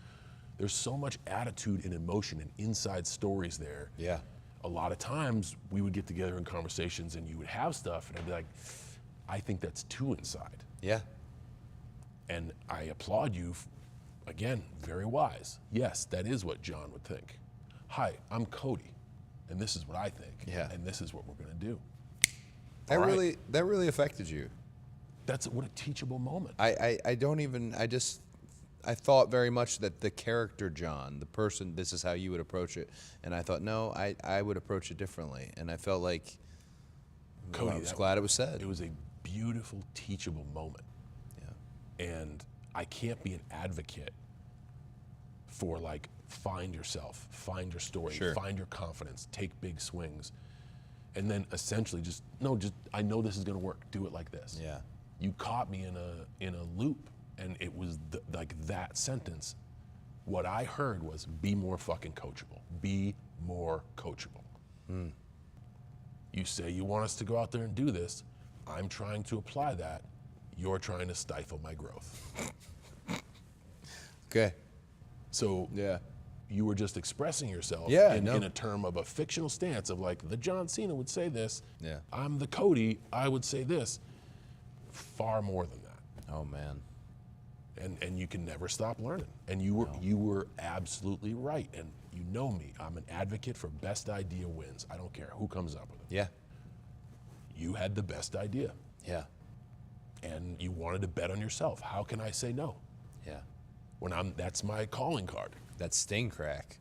there's so much attitude and emotion and inside stories there. Yeah. A lot of times we would get together in conversations and you would have stuff and I'd be like, I think that's too inside. Yeah. And I applaud you, again, very wise. Yes, that is what John would think. Hi, I'm Cody, and this is what I think. Yeah. And this is what we're gonna do. That All right. really affected you. That's what a teachable moment. I I thought very much that the character John, the person, this is how you would approach it, and I thought no, I would approach it differently, and I felt like Cody, I was glad it was said. It was a beautiful, teachable moment. Yeah. And I can't be an advocate for like find yourself, find your story, Sure. find your confidence, take big swings, and then essentially just I know this is going to work. Do it like this. Yeah. You caught me in a loop, and it was like that sentence. What I heard was be more fucking coachable. Be more coachable. You say you want us to go out there and do this. I'm trying to apply that. You're trying to stifle my growth. Okay. So Yeah. you were just expressing yourself Yeah, in, no. in a term of a fictional stance of like the John Cena would say this. Yeah. I'm the Cody, I would say this. Far more than that. Oh man. And you can never stop learning. And you were absolutely right. And you know me, I'm an advocate for best idea wins. I don't care who comes up with it. Yeah. You had the best idea, Yeah. and you wanted to bet on yourself. How can I say no? Yeah. When that's my calling card. That sting crack.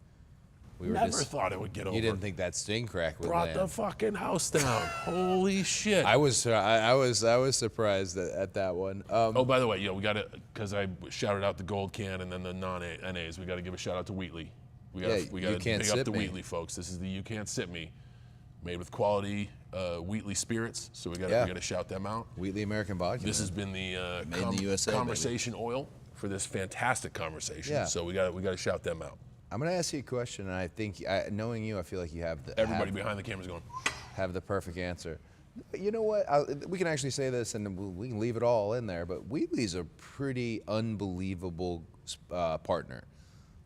We were Never thought it would get over. You didn't think that sting crack would Brought land. the fucking house down. Holy shit. I was surprised at that one. Oh, by the way, we got to, because I shouted out the gold can and then the non-NAs, we got to give a shout out to Wheatley. We got Yeah, to You Can't big up Sip the Me. Wheatley folks. This is the You Can't Sip Me, made with quality Wheatley spirits. So we got to shout them out. Wheatley American Vodka. This has been the Made in the USA, baby. conversation oil for this fantastic conversation. Yeah. So we got to shout them out. I'm going to ask you a question, and I think, knowing you, I feel like you have Everybody behind the camera's going, have the perfect answer. You know what? We can actually say this, and we can leave it all in there. But Wheatley's a pretty unbelievable partner.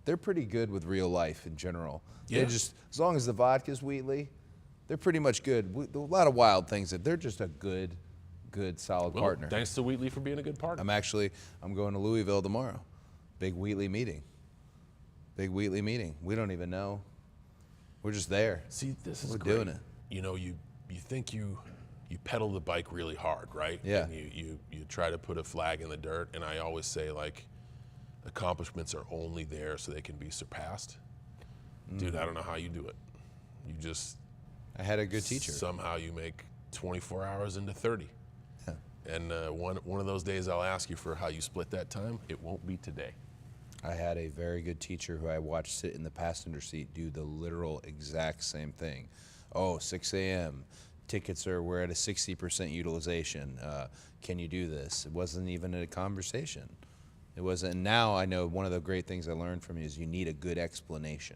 They're pretty good with real life in general. Yeah. They just, as long as the vodka's Wheatley, they're pretty much good. A lot of wild things. They're just a good, solid well, partner. thanks to Wheatley for being a good partner. I'm going to Louisville tomorrow. Big Wheatley meeting. We don't even know. We're just there. See, this is We're great. doing it. You know, you think you pedal the bike really hard, right? Yeah. And you try to put a flag in the dirt, and I always say, like, accomplishments are only there so they can be surpassed. Dude, I don't know how you do it. You just I had a good teacher. somehow you make 24 hours into 30. Yeah. And one of those days I'll ask you for how you split that time. It won't be today. I had a very good teacher who I watched sit in the passenger seat do the literal exact same thing. Oh, 6 a.m. We're at a 60% utilization. Can you do this? It wasn't even a conversation. It wasn't. And now I know one of the great things I learned from you is you need a good explanation.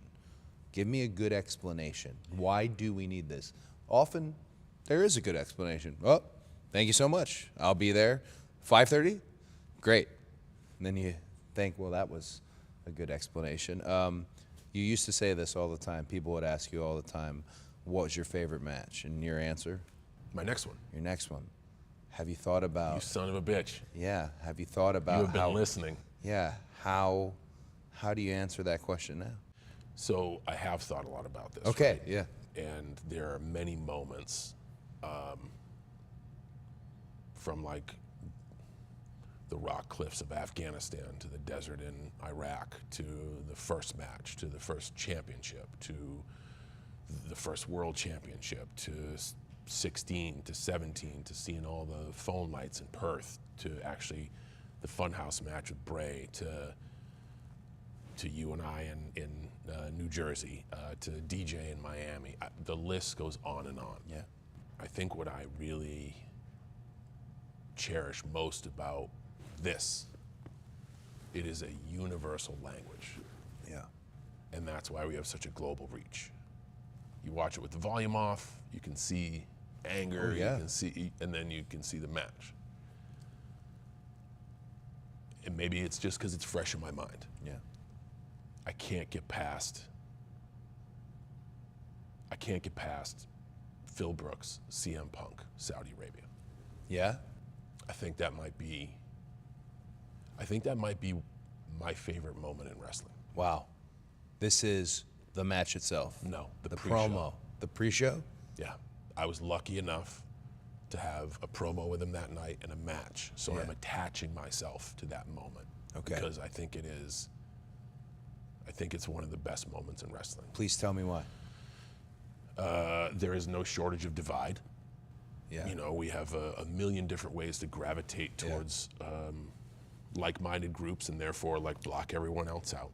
Give me a good explanation. Why do we need this? Often there is a good explanation. Oh, thank you so much. I'll be there. 5:30? Great. And then you think, well, that was a good explanation. You used to say this all the time. People would ask you all the time, what was your favorite match? And your answer? My next one. Your next one. Have you thought You about, son of a bitch. have you thought about You have been how, listening. yeah, how do you answer that question now? So I have thought a lot about this. Okay, right? yeah. And there are many moments from like the rock cliffs of Afghanistan to the desert in Iraq to the first match to the first championship to the first world championship to 16 to 17 to seeing all the phone lights in Perth to actually the Funhouse match with Bray to you and I in New Jersey, to DJ in Miami. The list goes on and on. Yeah. I think what I really cherish most about this, it is a universal language. Yeah. And that's why we have such a global reach. You watch it with the volume off, you can see anger, Oh, yeah. you can see, and then you can see the match. And maybe it's just because it's fresh in my mind. Yeah. I can't get past Phil Brooks, CM Punk, Saudi Arabia. Yeah? I think that might be my favorite moment in wrestling. Wow. This is the match itself. No, The pre-show. promo. The pre-show? Yeah, I was lucky enough to have a promo with him that night and a match, so Yeah. I'm attaching myself to that moment. Okay. Because I think it's one of the best moments in wrestling. Please tell me why. There is no shortage of divide. Yeah. You know, we have a million different ways to gravitate towards like-minded groups and therefore like block everyone else out.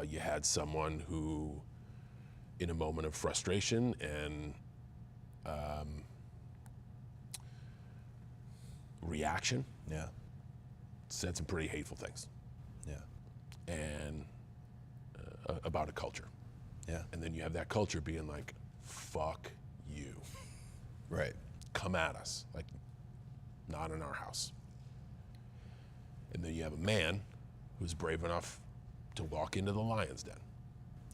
You had someone who, in a moment of frustration and reaction, Yeah. said some pretty hateful things Yeah. and about a culture. Yeah. And then you have that culture being like, fuck you. Right. Come at us. Like, not in our house. And then you have a man who's brave enough to walk into the lion's den.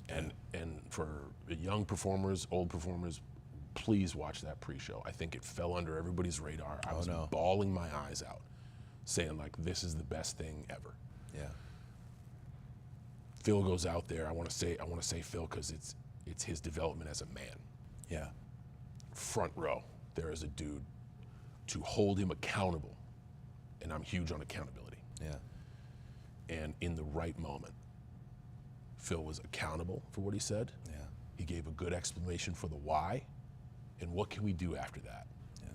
And for young performers, old performers, please watch that pre-show. I think it fell under everybody's radar. I was bawling my eyes out, saying like, this is the best thing ever. Yeah. Phil goes out there. I want to say Phil because it's his development as a man. Yeah. Front row, there is a dude to hold him accountable, and I'm huge on accountability. Yeah. And in the right moment, Phil was accountable for what he said. Yeah. He gave a good explanation for the why, and what can we do after that? Yeah.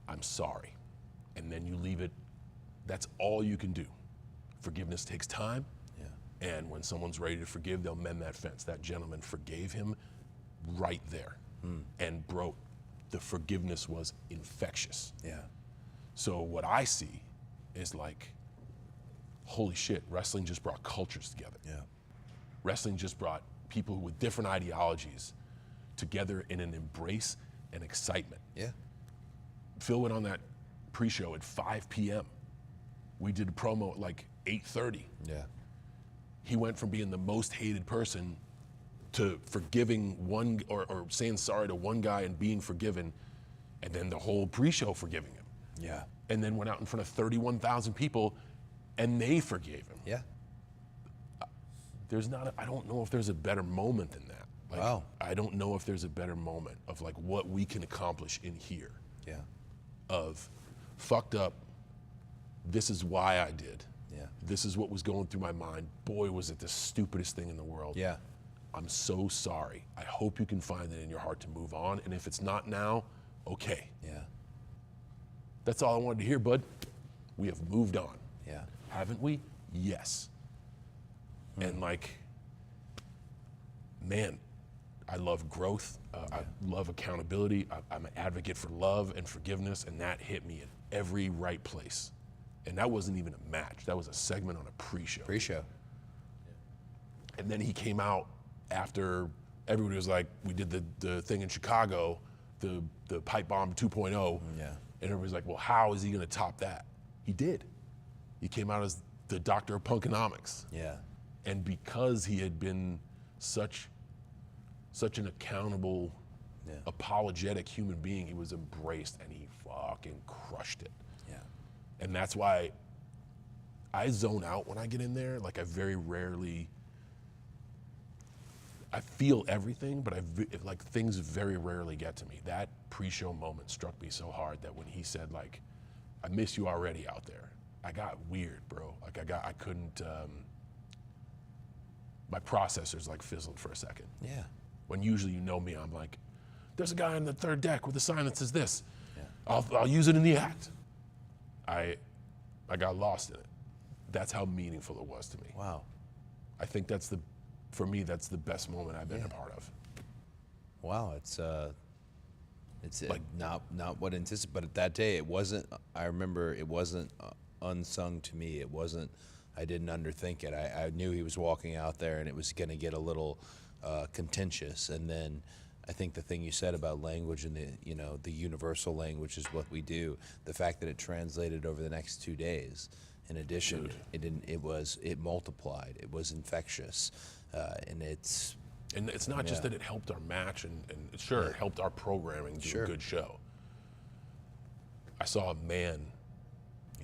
I'm sorry. And then you leave it, that's all you can do. Forgiveness takes time. Yeah. And when someone's ready to forgive, they'll mend that fence. That gentleman forgave him right there. And bro, the forgiveness was infectious. Yeah. So what I see is like, holy shit, wrestling just brought cultures together. Yeah. Wrestling just brought people with different ideologies together in an embrace and excitement. Yeah. Phil went on that pre-show at 5 p.m. We did a promo at like 8:30. Yeah. He went from being the most hated person to forgiving one or saying sorry to one guy and being forgiven, and then the whole pre-show forgiving him. Yeah. And then went out in front of 31,000 people and they forgave him. Yeah. I don't know if there's a better moment than that. Like, Wow. I don't know if there's a better moment of like what we can accomplish in here Yeah. of fucked up, this is why I did. Yeah. This is what was going through my mind. Boy, was it the stupidest thing in the world. Yeah. I'm so sorry. I hope you can find it in your heart to move on. And if it's not now, okay. Yeah. That's all I wanted to hear, bud. We have moved on. Yeah. Haven't we? Yes. And like, man, I love growth. I love accountability. I'm an advocate for love and forgiveness, and that hit me in every right place. And that wasn't even a match. That was a segment on a pre-show. Pre-show. And then he came out after everybody was like, we did the thing in Chicago, the pipe bomb 2.0. Yeah. And everybody's like, well, how is he gonna top that? He did. He came out as the doctor of punkonomics. Yeah. And because he had been such an accountable, apologetic human being, he was embraced and he fucking crushed it. Yeah. And that's why I zone out when I get in there. Like, I very rarely, I feel everything, but like things very rarely get to me. That pre-show moment struck me so hard that when he said like, I miss you already out there, I got weird, bro. Like I couldn't, my processors like fizzled for a second. Yeah. When usually, you know me, I'm like, there's a guy on the third deck with a sign that says this. Yeah. I'll use it in the act. I got lost in it. That's how meaningful it was to me. Wow. I think for me, that's the best moment I've been a part of. Wow. It's like not what anticipated, but that day it wasn't. I remember it wasn't unsung to me. It wasn't. I didn't underthink it. I knew he was walking out there, and it was going to get a little contentious. And then I think the thing you said about language and the universal language is what we do. The fact that it translated over the next 2 days. In addition, it multiplied. It was infectious, and it's. And it's not just that it helped our match, and sure, it helped our programming do a good show. I saw a man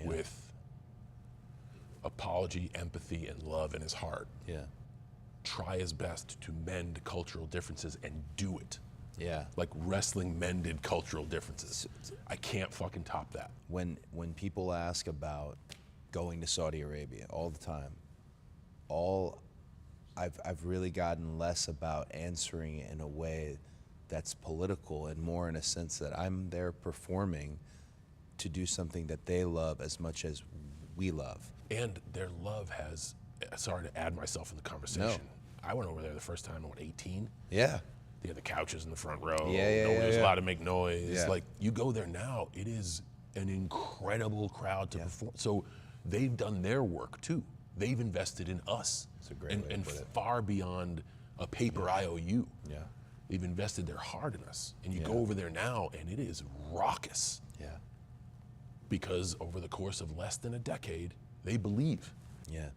with apology, empathy, and love in his heart try his best to mend cultural differences and do it. Yeah. Like wrestling mended cultural differences. I can't fucking top that. When people ask about going to Saudi Arabia all the time. I've really gotten less about answering it in a way that's political and more in a sense that I'm there performing to do something that they love as much as we love. And their love has, sorry to add myself in the conversation. I went over there the first time, 18? Yeah. They had the couches in the front row. Yeah, Nobody was yeah. allowed to make noise. Yeah. Like, you go there now, it is an incredible crowd to perform. So they've done their work too. They've invested in us. That's a great way to and put it. far beyond a paper IOU. Yeah. They've invested their heart in us. And you go over there now and it is raucous. Yeah. Because over the course of less than a decade, they believe. Yeah.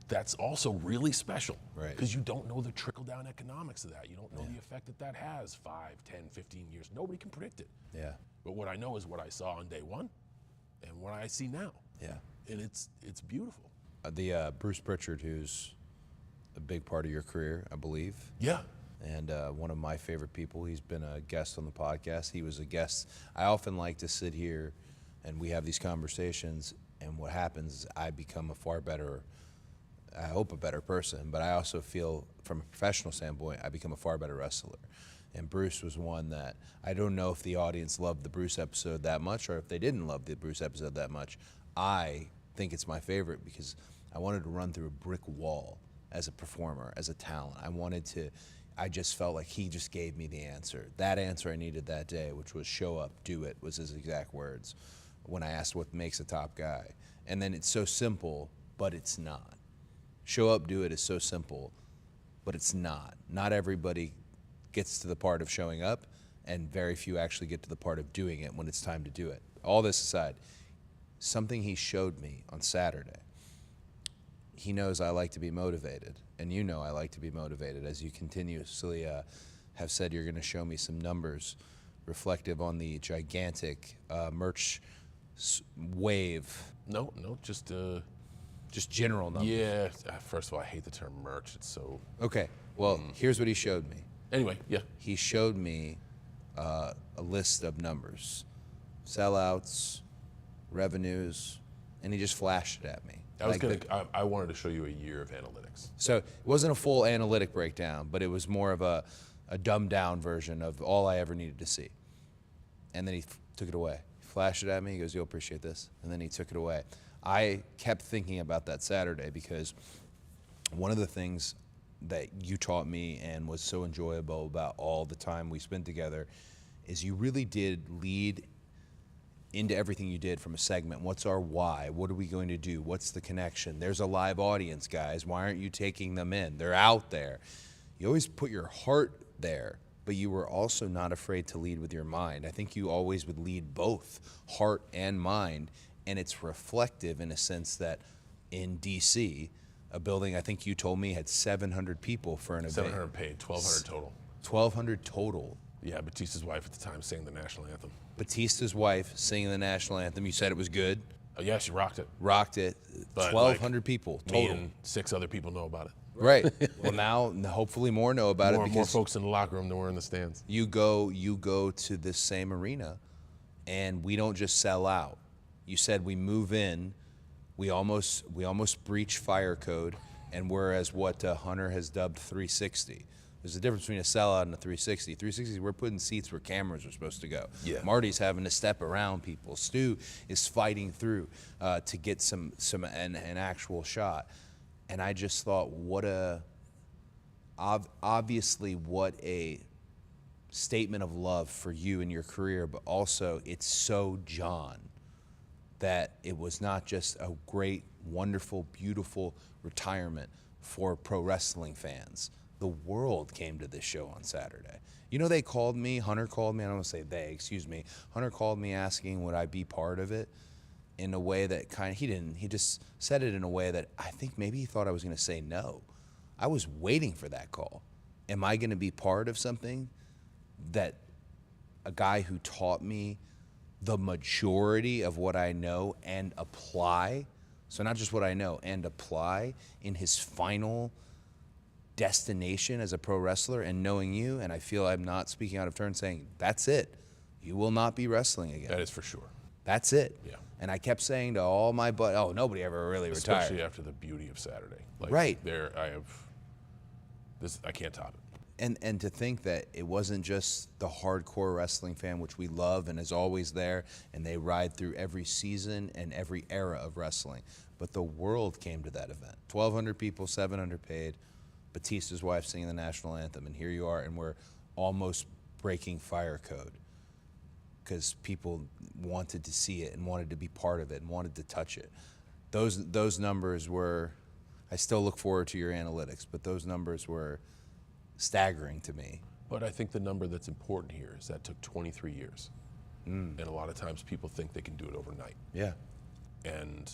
That's also really special. Right. Because you don't know the trickle-down economics of that. You don't know the effect that that has 5, 10, 15 years. Nobody can predict it. Yeah. But what I know is what I saw on day one and what I see now. Yeah. And it's beautiful. The Bruce Pritchard, who's a big part of your career, I believe. Yeah. And one of my favorite people. He's been a guest on the podcast. He was a guest. I often like to sit here and we have these conversations, and what happens is I become a far better, I hope a better person, but I also feel from a professional standpoint, I become a far better wrestler. And Bruce was one that I don't know if the audience loved the Bruce episode that much or if they didn't love the Bruce episode that much. I think it's my favorite because I wanted to run through a brick wall as a performer, as a talent. I just felt like he just gave me the answer. That answer I needed that day, which was show up, do it, was his exact words when I asked what makes a top guy. And then it's so simple, but it's not. Show up, do it is so simple, but it's not. Not everybody gets to the part of showing up, and very few actually get to the part of doing it when it's time to do it. All this aside, something he showed me on Saturday, he knows I like to be motivated, and you know I like to be motivated, as you continuously have said you're going to show me some numbers reflective on the gigantic merch wave. No, just general numbers. yeah. First of all, I hate the term merch. It's so. Okay, well, here's what he showed me. Anyway, yeah. He showed me a list of numbers, sellouts, revenues, and he just flashed it at me. I wanted to show you a year of analytics. So it wasn't a full analytic breakdown, but it was more of a dumbed down version of all I ever needed to see. And then he took it away. He flashed it at me. He goes, "You'll appreciate this." And then he took it away. I kept thinking about that Saturday because one of the things that you taught me and was so enjoyable about all the time we spent together is you really did lead into everything you did from a segment. What's our why? What are we going to do? What's the connection? There's a live audience, guys. Why aren't you taking them in? They're out there. You always put your heart there, but you were also not afraid to lead with your mind. I think you always would lead both heart and mind, and it's reflective in a sense that in DC, a building I think you told me had 700 people for an event. 700 paid, 1,200 total. 1,200 total. Yeah, Batista's wife at the time sang the national anthem. Batista's wife singing the national anthem. You said it was good. Oh, yeah, she rocked it. Rocked it. But, 1,200 people Me total. and 6 other people know about it. Right. Well, now hopefully more know about it More because folks in the locker room than were in the stands. you go to this same arena, and we don't just sell out. You said we move in. We almost breach fire code, and we're as what Hunter has dubbed 360. There's a difference between a sellout and a 360. 360, we're putting seats where cameras are supposed to go. Yeah. Marty's having to step around people. Stu is fighting through to get an actual shot. And I just thought, obviously what a statement of love for you and your career, but also it's so John that it was not just a great, wonderful, beautiful retirement for pro wrestling fans. The world came to this show on Saturday. You know, they called me, Hunter called me, I don't want to say they, excuse me. Hunter called me asking would I be part of it in a way that he just said it in a way that I think maybe he thought I was going to say no. I was waiting for that call. Am I going to be part of something that a guy who taught me the majority of what I know and apply, so not just what I know, and apply in his final destination as a pro wrestler, and knowing you, and I feel I'm not speaking out of turn saying, that's it. You will not be wrestling again. That is for sure. That's it. Yeah. And I kept saying to all my buddies, oh, nobody ever really retired. Especially after the beauty of Saturday. Like, Right. I can't top it. And to think that it wasn't just the hardcore wrestling fan, which we love and is always there, and they ride through every season and every era of wrestling, but the world came to that event. 1,200 people, 700 paid, Batista's wife singing the national anthem, and here you are, and we're almost breaking fire code because people wanted to see it and wanted to be part of it and wanted to touch it. Those numbers were, I still look forward to your analytics, but those numbers were staggering to me. But I think the number that's important here is that took 23 years. And a lot of times people think they can do it overnight. Yeah. And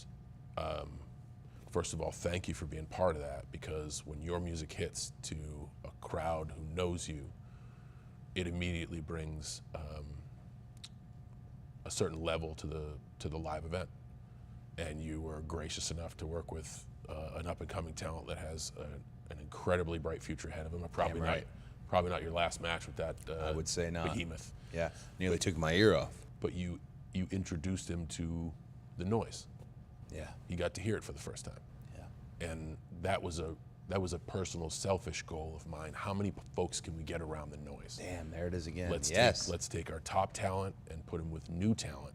first of all, thank you for being part of that, because when your music hits to a crowd who knows you, it immediately brings a certain level to the live event. And you were gracious enough to work with an up-and-coming talent that has an incredibly bright future ahead of him. Probably not your last match with that I would say not. behemoth. Yeah, nearly took my ear off. But you introduced him to the noise. Yeah. He got to hear it for the first time. Yeah. And that was a personal, selfish goal of mine. How many folks can we get around the noise? Damn, there it is again. Let's take our top talent and put them with new talent,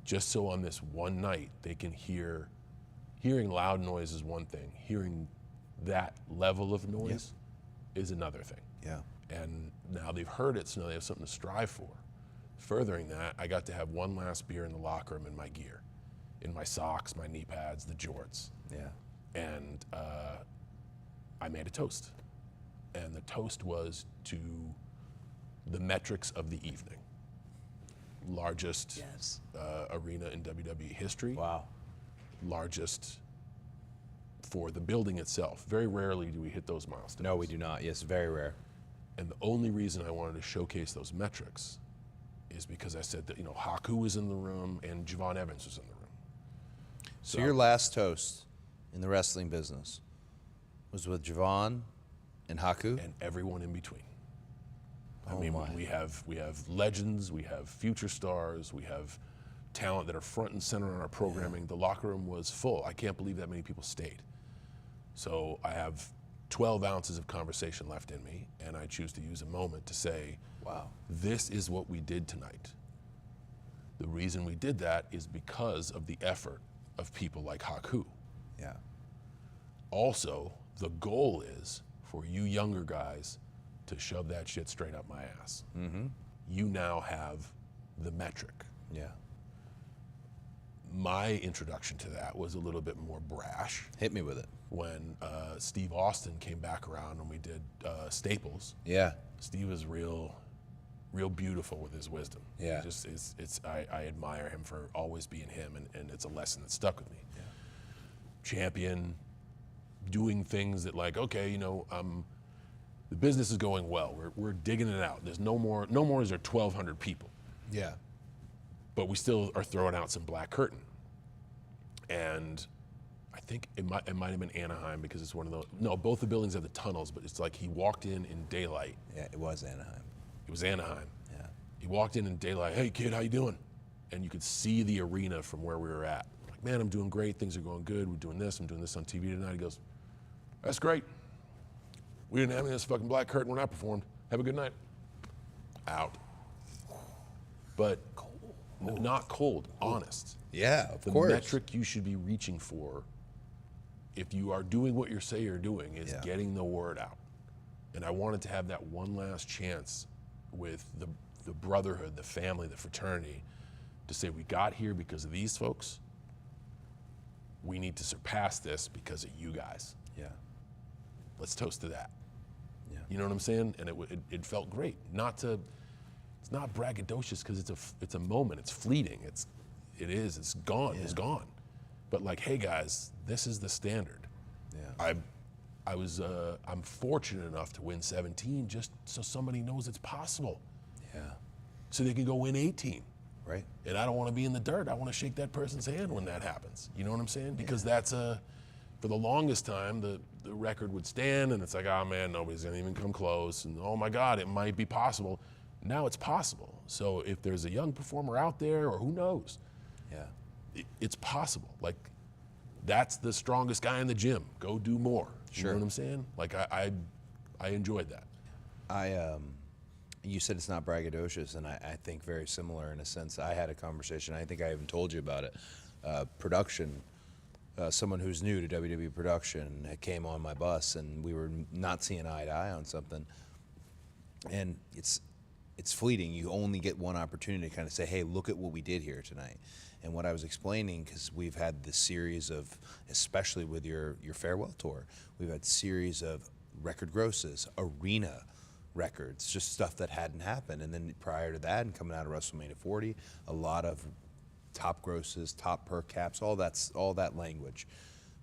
just so on this one night they can hear. Hearing loud noise is one thing. Hearing that level of noise is another thing. Yeah. And now they've heard it, so now they have something to strive for. Furthering that, I got to have one last beer in the locker room in my gear, in my socks, my knee pads, the jorts. Yeah. And I made a toast. And the toast was to the metrics of the evening. Largest arena in WWE history. Wow. Largest for the building itself. Very rarely do we hit those milestones. No, we do not. Yes, very rare. And the only reason I wanted to showcase those metrics is because I said that, Haku was in the room and Javon Evans was in the room. So your last toast in the wrestling business was with Javon and Haku? And everyone in between. I Oh mean, my. we have legends, we have future stars, we have talent that are front and center in our programming. The locker room was full. I can't believe that many people stayed. So I have 12 ounces of conversation left in me, and I choose to use a moment to say, Wow. this is what we did tonight. The reason we did that is because of the effort of people like Haku. Yeah. Also, the goal is for you younger guys to shove that shit straight up my ass. Mm-hmm. You now have the metric. Yeah. My introduction to that was a little bit more brash Hit me with it. when Steve Austin came back around and we did Staples. Yeah. Steve is real beautiful with his wisdom. Yeah. I admire him for always being him, and it's a lesson that stuck with me. Yeah. Champion, doing things that the business is going well. We're digging it out. There's no more is there 1,200 people. Yeah. But we still are throwing out some black curtain. And I think it might have been Anaheim, because it's one of those. No, both the buildings have the tunnels, but it's like he walked in daylight. Yeah, it was Anaheim. It was Anaheim. Yeah. He walked in daylight. Hey kid, how you doing? And you could see the arena from where we were at. Like, man, I'm doing great. Things are going good. We're doing this. I'm doing this on TV tonight. He goes, that's great. We didn't have any of this fucking black curtain when I performed. Have a good night. Out. But not cold, honest. Yeah, of The course. metric you should be reaching for, if you are doing what you say you're doing, is getting the word out. And I wanted to have that one last chance with the brotherhood, the family, the fraternity, to say we got here because of these folks. We need to surpass this because of you guys. Yeah. Let's toast to that. Yeah. You know what I'm saying? And it felt great. It's not braggadocious because it's a moment. It's fleeting. It's gone. Yeah. It's gone. But like, hey guys, this is the standard. Yeah. I'm fortunate enough to win 17 just so somebody knows it's possible. Yeah. So they can go win 18. Right. And I don't want to be in the dirt. I want to shake that person's hand when that happens. You know what I'm saying? Because for the longest time, the record would stand, and it's like, oh man, nobody's gonna even come close, and oh my God, it might be possible. Now it's possible. So if there's a young performer out there, or who knows, Yeah. It's possible. Like, that's the strongest guy in the gym. Go do more. You Sure. know what I'm saying? Like, I enjoyed that. You said it's not braggadocious, and I think very similar in a sense. I had a conversation, I think I even told you about it. Production, someone who's new to WWE production came on my bus, and we were not seeing eye to eye on something. And it's fleeting. You only get one opportunity to kind of say, hey, look at what we did here tonight. And what I was explaining, because we've had this series of, especially with your farewell tour, we've had series of record grosses, arena records, just stuff that hadn't happened. And then prior to that, and coming out of WrestleMania 40, a lot of top grosses, top per caps, all that language.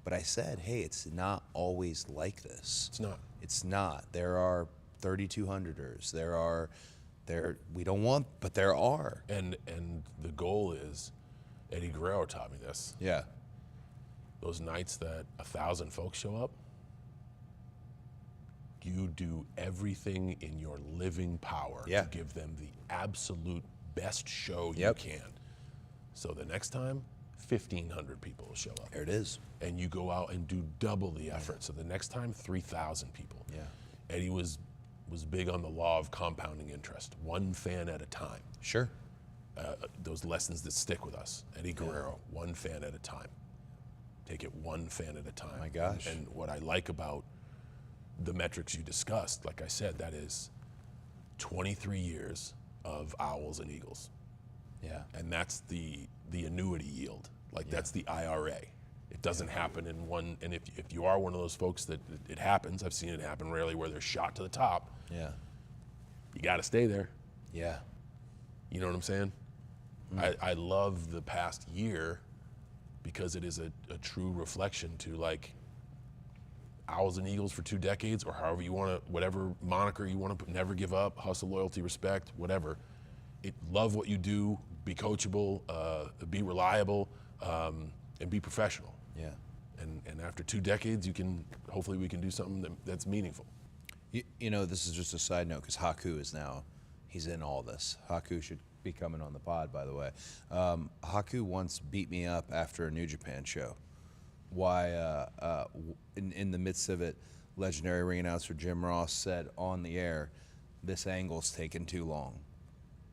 But I said, hey, it's not always like this. It's not. It's not. There are 3,200ers. We don't want, but there are. And the goal is, Eddie Guerrero taught me this. Yeah. Those nights that 1,000 folks show up, you do everything in your living power to give them the absolute best show you can. So the next time, 1,500 people will show up. There it is. And you go out and do double the effort. So the next time, 3,000 people. Yeah. Eddie was big on the law of compounding interest, one fan at a time. Sure. Those lessons that stick with us. Eddie Guerrero, one fan at a time. Take it one fan at a time. My gosh. And what I like about the metrics you discussed, like I said, that is 23 years of Owls and Eagles. Yeah. And that's the annuity yield. Like that's the IRA. It doesn't happen in one, and if you are one of those folks that it happens, I've seen it happen rarely, where they're shot to the top. Yeah. You got to stay there. Yeah. You know what I'm saying? I love the past year because it is a true reflection to like Owls and Eagles for 2 decades, or however you want to, whatever moniker you want to put, never give up, hustle, loyalty, respect, whatever. Love what you do, be coachable, be reliable, and be professional. Yeah. And after 2 decades, hopefully we can do something that's meaningful. You know, this is just a side note because Haku he's in all this. Haku should be coming on the pod, by the way. Haku once beat me up after a New Japan show. Why, in the midst of it, legendary ring announcer Jim Ross said on the air, this angle's taken too long,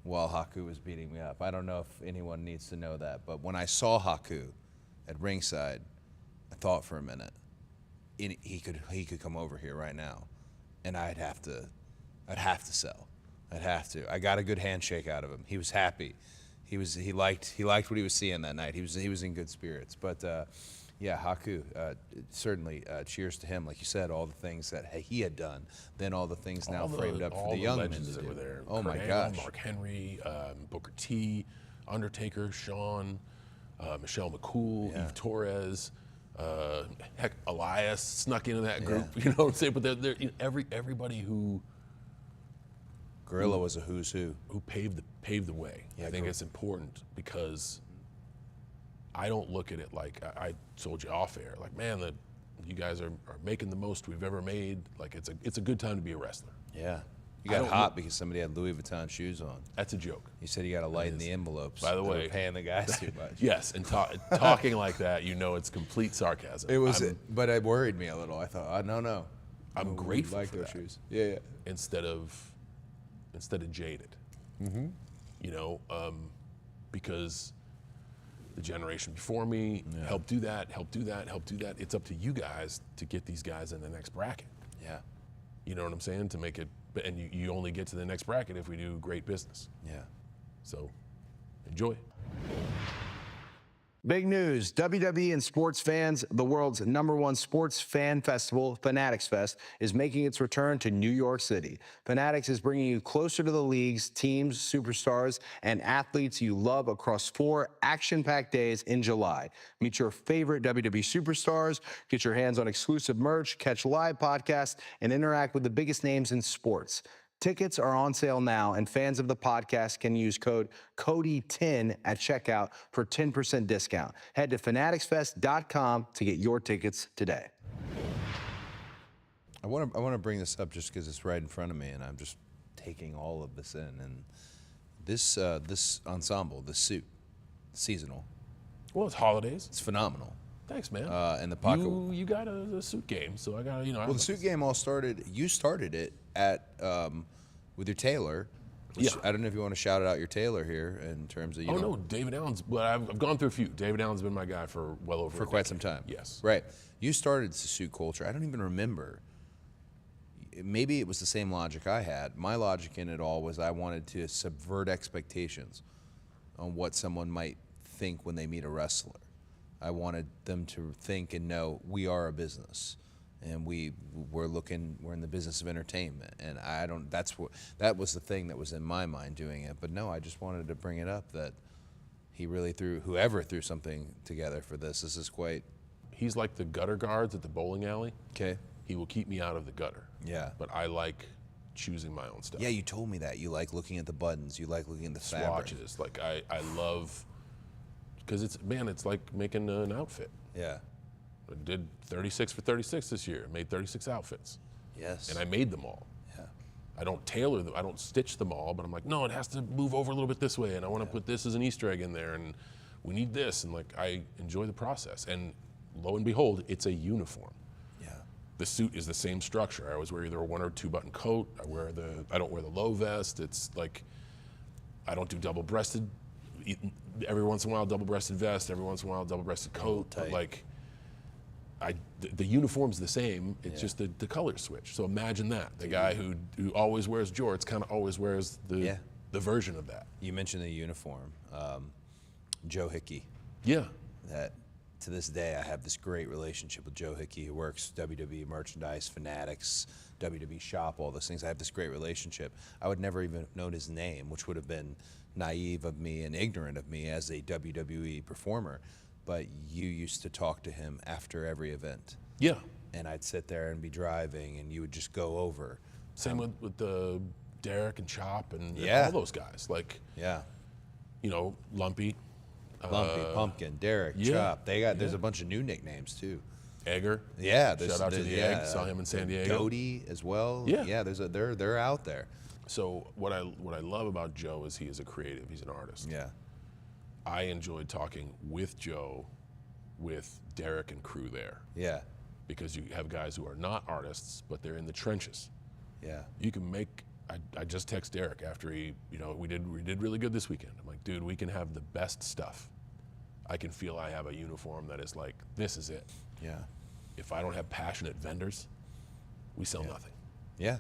while Haku was beating me up. I don't know if anyone needs to know that, but when I saw Haku at ringside, I thought for a minute, he could come over here right now, and I'd have to sell. I'd have to. I got a good handshake out of him. He was happy. He liked what he was seeing that night. He was in good spirits. But yeah, Haku, certainly cheers to him. Like you said, all the things that he had done, then all the things now framed up for the young men to legends that do. were there. Oh Kurt my Angle, gosh. Mark Henry, Booker T, Undertaker, Shawn, Michelle McCool, Eve Torres. Heck, Elias snuck into that group. Yeah. You know what I'm saying? But everybody who Gorilla was a who's who. paved the way. Yeah, I think it's important because I don't look at it like I told you off air. Like, man, you guys are making the most we've ever made. Like, it's a good time to be a wrestler. Yeah. You I got don't hot look- because somebody had Louis Vuitton shoes on. That's a joke. You said you got to lighten the envelopes. By the that are way, paying the guys too much. Yes, and talking like that, it's complete sarcasm. It was, but it worried me a little. I thought, no. I'm We grateful like for those that. shoes. Yeah. instead of jaded. Because the generation before me helped do that. It's up to you guys to get these guys in the next bracket. Yeah. You know what I'm saying? To make it, and you only get to the next bracket if we do great business. Yeah. So enjoy. Big news, WWE and sports fans, the world's #1 sports fan festival, Fanatics Fest, is making its return to New York City. Fanatics is bringing you closer to the leagues, teams, superstars, and athletes you love across 4 action-packed days in July. Meet your favorite WWE superstars, get your hands on exclusive merch, catch live podcasts, and interact with the biggest names in sports. Tickets are on sale now, and fans of the podcast can use code CODY10 at checkout for 10% discount. Head to fanaticsfest.com to get your tickets today. I want to bring this up just because it's right in front of me, and I'm just taking all of this in. And this ensemble, this suit, seasonal, Well, it's holidays. It's phenomenal. Thanks, man. And the pocket. You got a suit game, so I got Well, the suit game all started. You started it at with your tailor. Which Yeah. I don't know if you want to shout out your tailor here in terms of Oh no, David Allen's. Well, I've gone through a few. David Allen's been my guy for well over for a quite decade. some time. Yes. Right. You started the suit culture. I don't even remember. Maybe it was the same logic I had. My logic in it all was I wanted to subvert expectations on what someone might think when they meet a wrestler. I wanted them to think and know we are a business, and we're in the business of entertainment, and that was the thing that was in my mind doing it. But no, I just wanted to bring it up that whoever threw something together for this is quite He's like the gutter guards at the bowling alley. okay. He will keep me out of the gutter. Yeah. But I like choosing my own stuff. Yeah, you told me that. You like looking at the buttons. You like looking at the fabric. Swatches. Like I love, because it's like making an outfit. Yeah. I did 36 for 36 this year. Made 36 outfits, Yes. and I made them all. Yeah. I don't tailor them. I don't stitch them all, but I'm like, no, it has to move over a little bit this way, and I want to put this as an Easter egg in there, and we need this, and like I enjoy the process. And lo and behold, it's a uniform. Yeah. The suit is the same structure. I always wear either a 1 or 2 button coat. I don't wear the low vest. It's like I don't do double-breasted. Every once in a while, double-breasted vest. Every once in a while, double-breasted coat. But tight. like, the uniform's the same. It's just the color switch. So imagine that the guy who always wears jorts kind of always wears the version of that. You mentioned the uniform. Joe Hickey. Yeah. That to this day I have this great relationship with Joe Hickey, who works WWE merchandise, Fanatics, WWE shop, all those things. I have this great relationship. I would never even have known his name, which would have been naive of me and ignorant of me as a WWE performer. But you used to talk to him after every event. Yeah. And I'd sit there and be driving, and you would just go over. Same with the Derek and Chop and Yeah. all those guys. Like, Yeah. Lumpy. Lumpy, Pumpkin, Derek, yeah, Chop. There's a bunch of new nicknames too. Egger. Yeah, Shout out to the Egg. Saw him in San Diego. Doty as well. Yeah. Yeah. They're out there. So what I love about Joe is he is a creative. He's an artist. Yeah. I enjoyed talking with Joe, with Derek and crew there, Yeah. because you have guys who are not artists, but they're in the trenches. Yeah. You can make. I just text Derek after we did really good this weekend. I'm like, dude, we can have the best stuff. I can feel I have a uniform that is like, this is it. Yeah. If I don't have passionate vendors, we sell nothing. Yeah.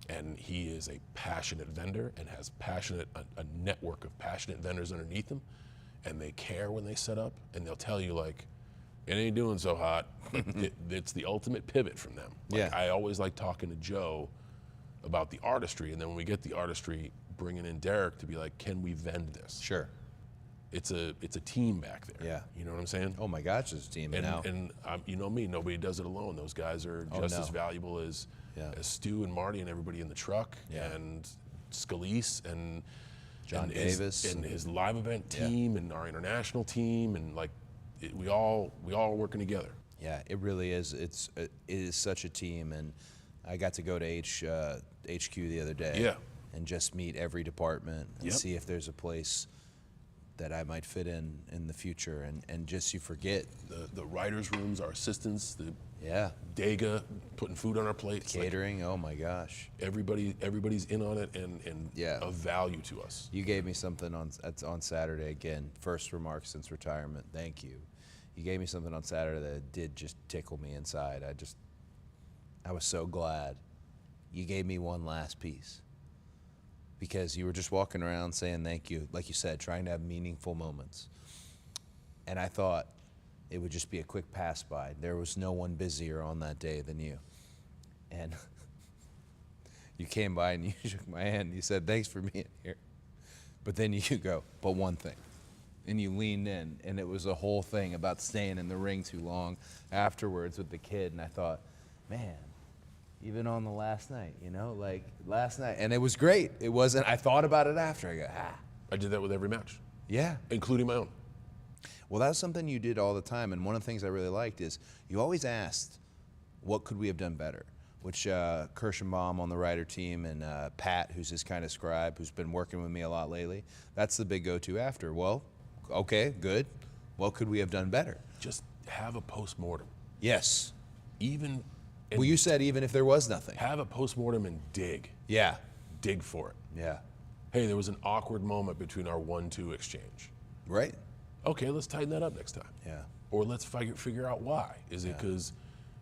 And he is a passionate vendor and has a network of passionate vendors underneath him, and they care when they set up, and they'll tell you like, it ain't doing so hot. It's the ultimate pivot from them. Like, Yeah. I always like talking to Joe about the artistry, and then when we get the artistry, bringing in Derek to be like, can we vend this? Sure. It's a team back there. Yeah. You know what I'm saying? Oh my gosh, this team now. And you know me, nobody does it alone. Those guys are just no. as valuable as Yeah. Stu and Marty and everybody in the truck, Yeah. and Scalise and John and Davis. and his live event Yeah. team and our international team, and like we all are working together. Yeah, it really is. It is such a team, and I got to go to HQ the other day. Yeah. And just meet every department and Yep. see if there's a place that I might fit in the future, and just you forget. The writers' rooms, our assistants, the Yeah. Dega putting food on our plates. like, Catering. Oh my gosh. everybody's in on it and Yeah. of value to us. You gave me something on Saturday again. First remark since retirement. Thank you. You gave me something on Saturday that did just tickle me inside. I was so glad. You gave me one last piece because you were just walking around saying thank you, like you said, trying to have meaningful moments. And I thought it would just be a quick pass by. There was no one busier on that day than you. And you came by and you shook my hand and you said, thanks for being here. But then you go, but one thing. And you leaned in, and it was a whole thing about staying in the ring too long afterwards with the kid. And I thought, man, even on the last night, like last night. And it was great. It wasn't, I thought about it after. I go, I did that with every match, yeah. including my own. Well, that's something you did all the time, and one of the things I really liked is you always asked, what could we have done better? Which Kirschenbaum on the writer team and Pat, who's his kind of scribe, who's been working with me a lot lately, that's the big go-to after. Well, okay, good. What could we have done better? Just have a postmortem. Yes. Even Well, you said even if there was nothing. have a postmortem and dig. Yeah. Dig for it. Yeah. Hey, there was an awkward moment between our 1-2 exchange. Right? Okay, let's tighten that up next time. Yeah. Or let's figure out why. Is it because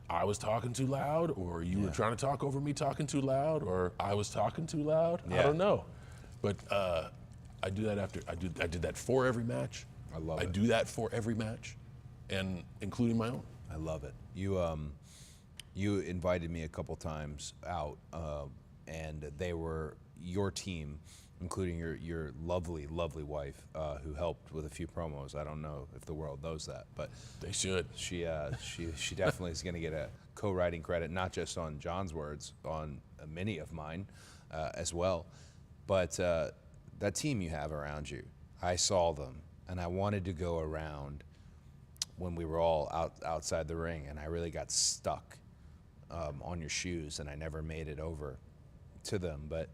I was talking too loud, or you were trying to talk over me talking too loud, or I was talking too loud? I Yeah. don't know. But I do that after I did that for every match. I love I it. do that for every match, and including my own. I love it. You invited me a couple times out, and they were your team, including your lovely wife, who helped with a few promos. I don't know if the world knows that, but They should. she definitely is going to get a co-writing credit, not just on John's words, on many of mine as well. But that team you have around you, I saw them, and I wanted to go around when we were all outside the ring, and I really got stuck on your shoes, and I never made it over to them. But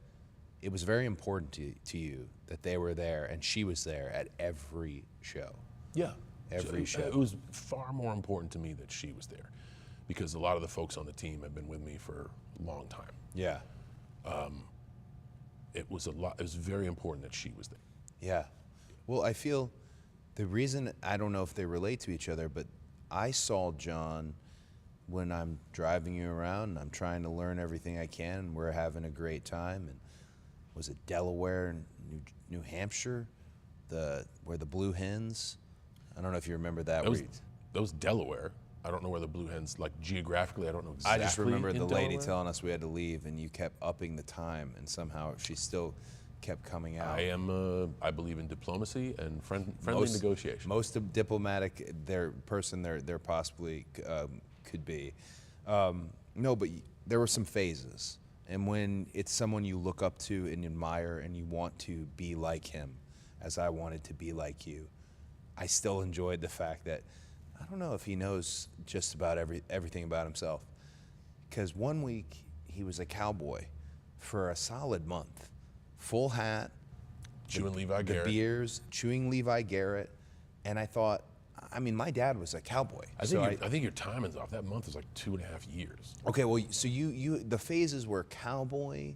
it was very important to you that they were there, and she was there at every show. Yeah. Every show. It was far more important to me that she was there, because a lot of the folks on the team have been with me for a long time. Yeah. It was very important that she was there. Yeah. Well, I feel the reason, I don't know if they relate to each other, but I saw John when I'm driving you around and I'm trying to learn everything I can, and we're having a great time. And was it Delaware and New Hampshire, where the Blue Hens? I don't know if you remember that. That was Delaware. I don't know where the Blue Hens, like geographically, I don't know I exactly. just remember in the lady Delaware. telling us we had to leave, and you kept upping the time, and somehow she still kept coming out. I believe in diplomacy and friendly negotiation. Most diplomatic person there possibly could be. No, but there were some phases, and when it's someone you look up to and admire, and you want to be like him, as I wanted to be like you, I still enjoyed the fact that I don't know if he knows just about everything about himself, because one week he was a cowboy for a solid month, full hat, Chewing Levi the Garrett. beers, chewing Levi Garrett, and I thought, I mean, my dad was a cowboy. I think your timing's off. That month was like 2.5 years. Okay, well, so you the phases were cowboy,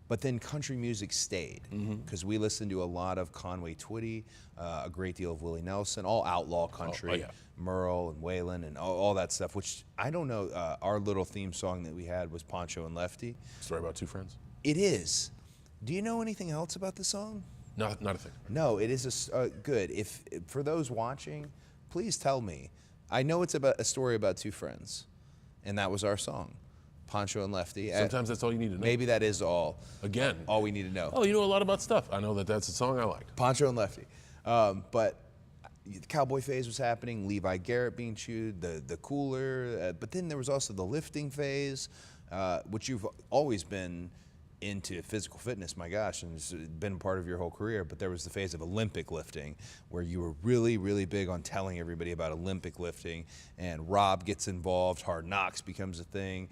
but then country music stayed, because we listened to a lot of Conway Twitty, a great deal of Willie Nelson, all outlaw country, yeah. Merle and Waylon and all that stuff, which I don't know, our little theme song that we had was Poncho and Lefty. Story about two friends? It is. Do you know anything else about the song? Not a thing. No, it is good. If for those watching, please tell me. I know it's about a story about two friends, and that was our song, Poncho and Lefty. Sometimes that's all you need to know. Maybe that is all we need to know. Oh, you know a lot about stuff. I know that's a song I liked. Poncho and Lefty. But the cowboy phase was happening, Levi Garrett being chewed, the cooler, but then there was also the lifting phase, which you've always been into physical fitness, my gosh, and it's been a part of your whole career, but there was the phase of Olympic lifting where you were really, really big on telling everybody about Olympic lifting, and Rob gets involved, Hard Knocks becomes a thing,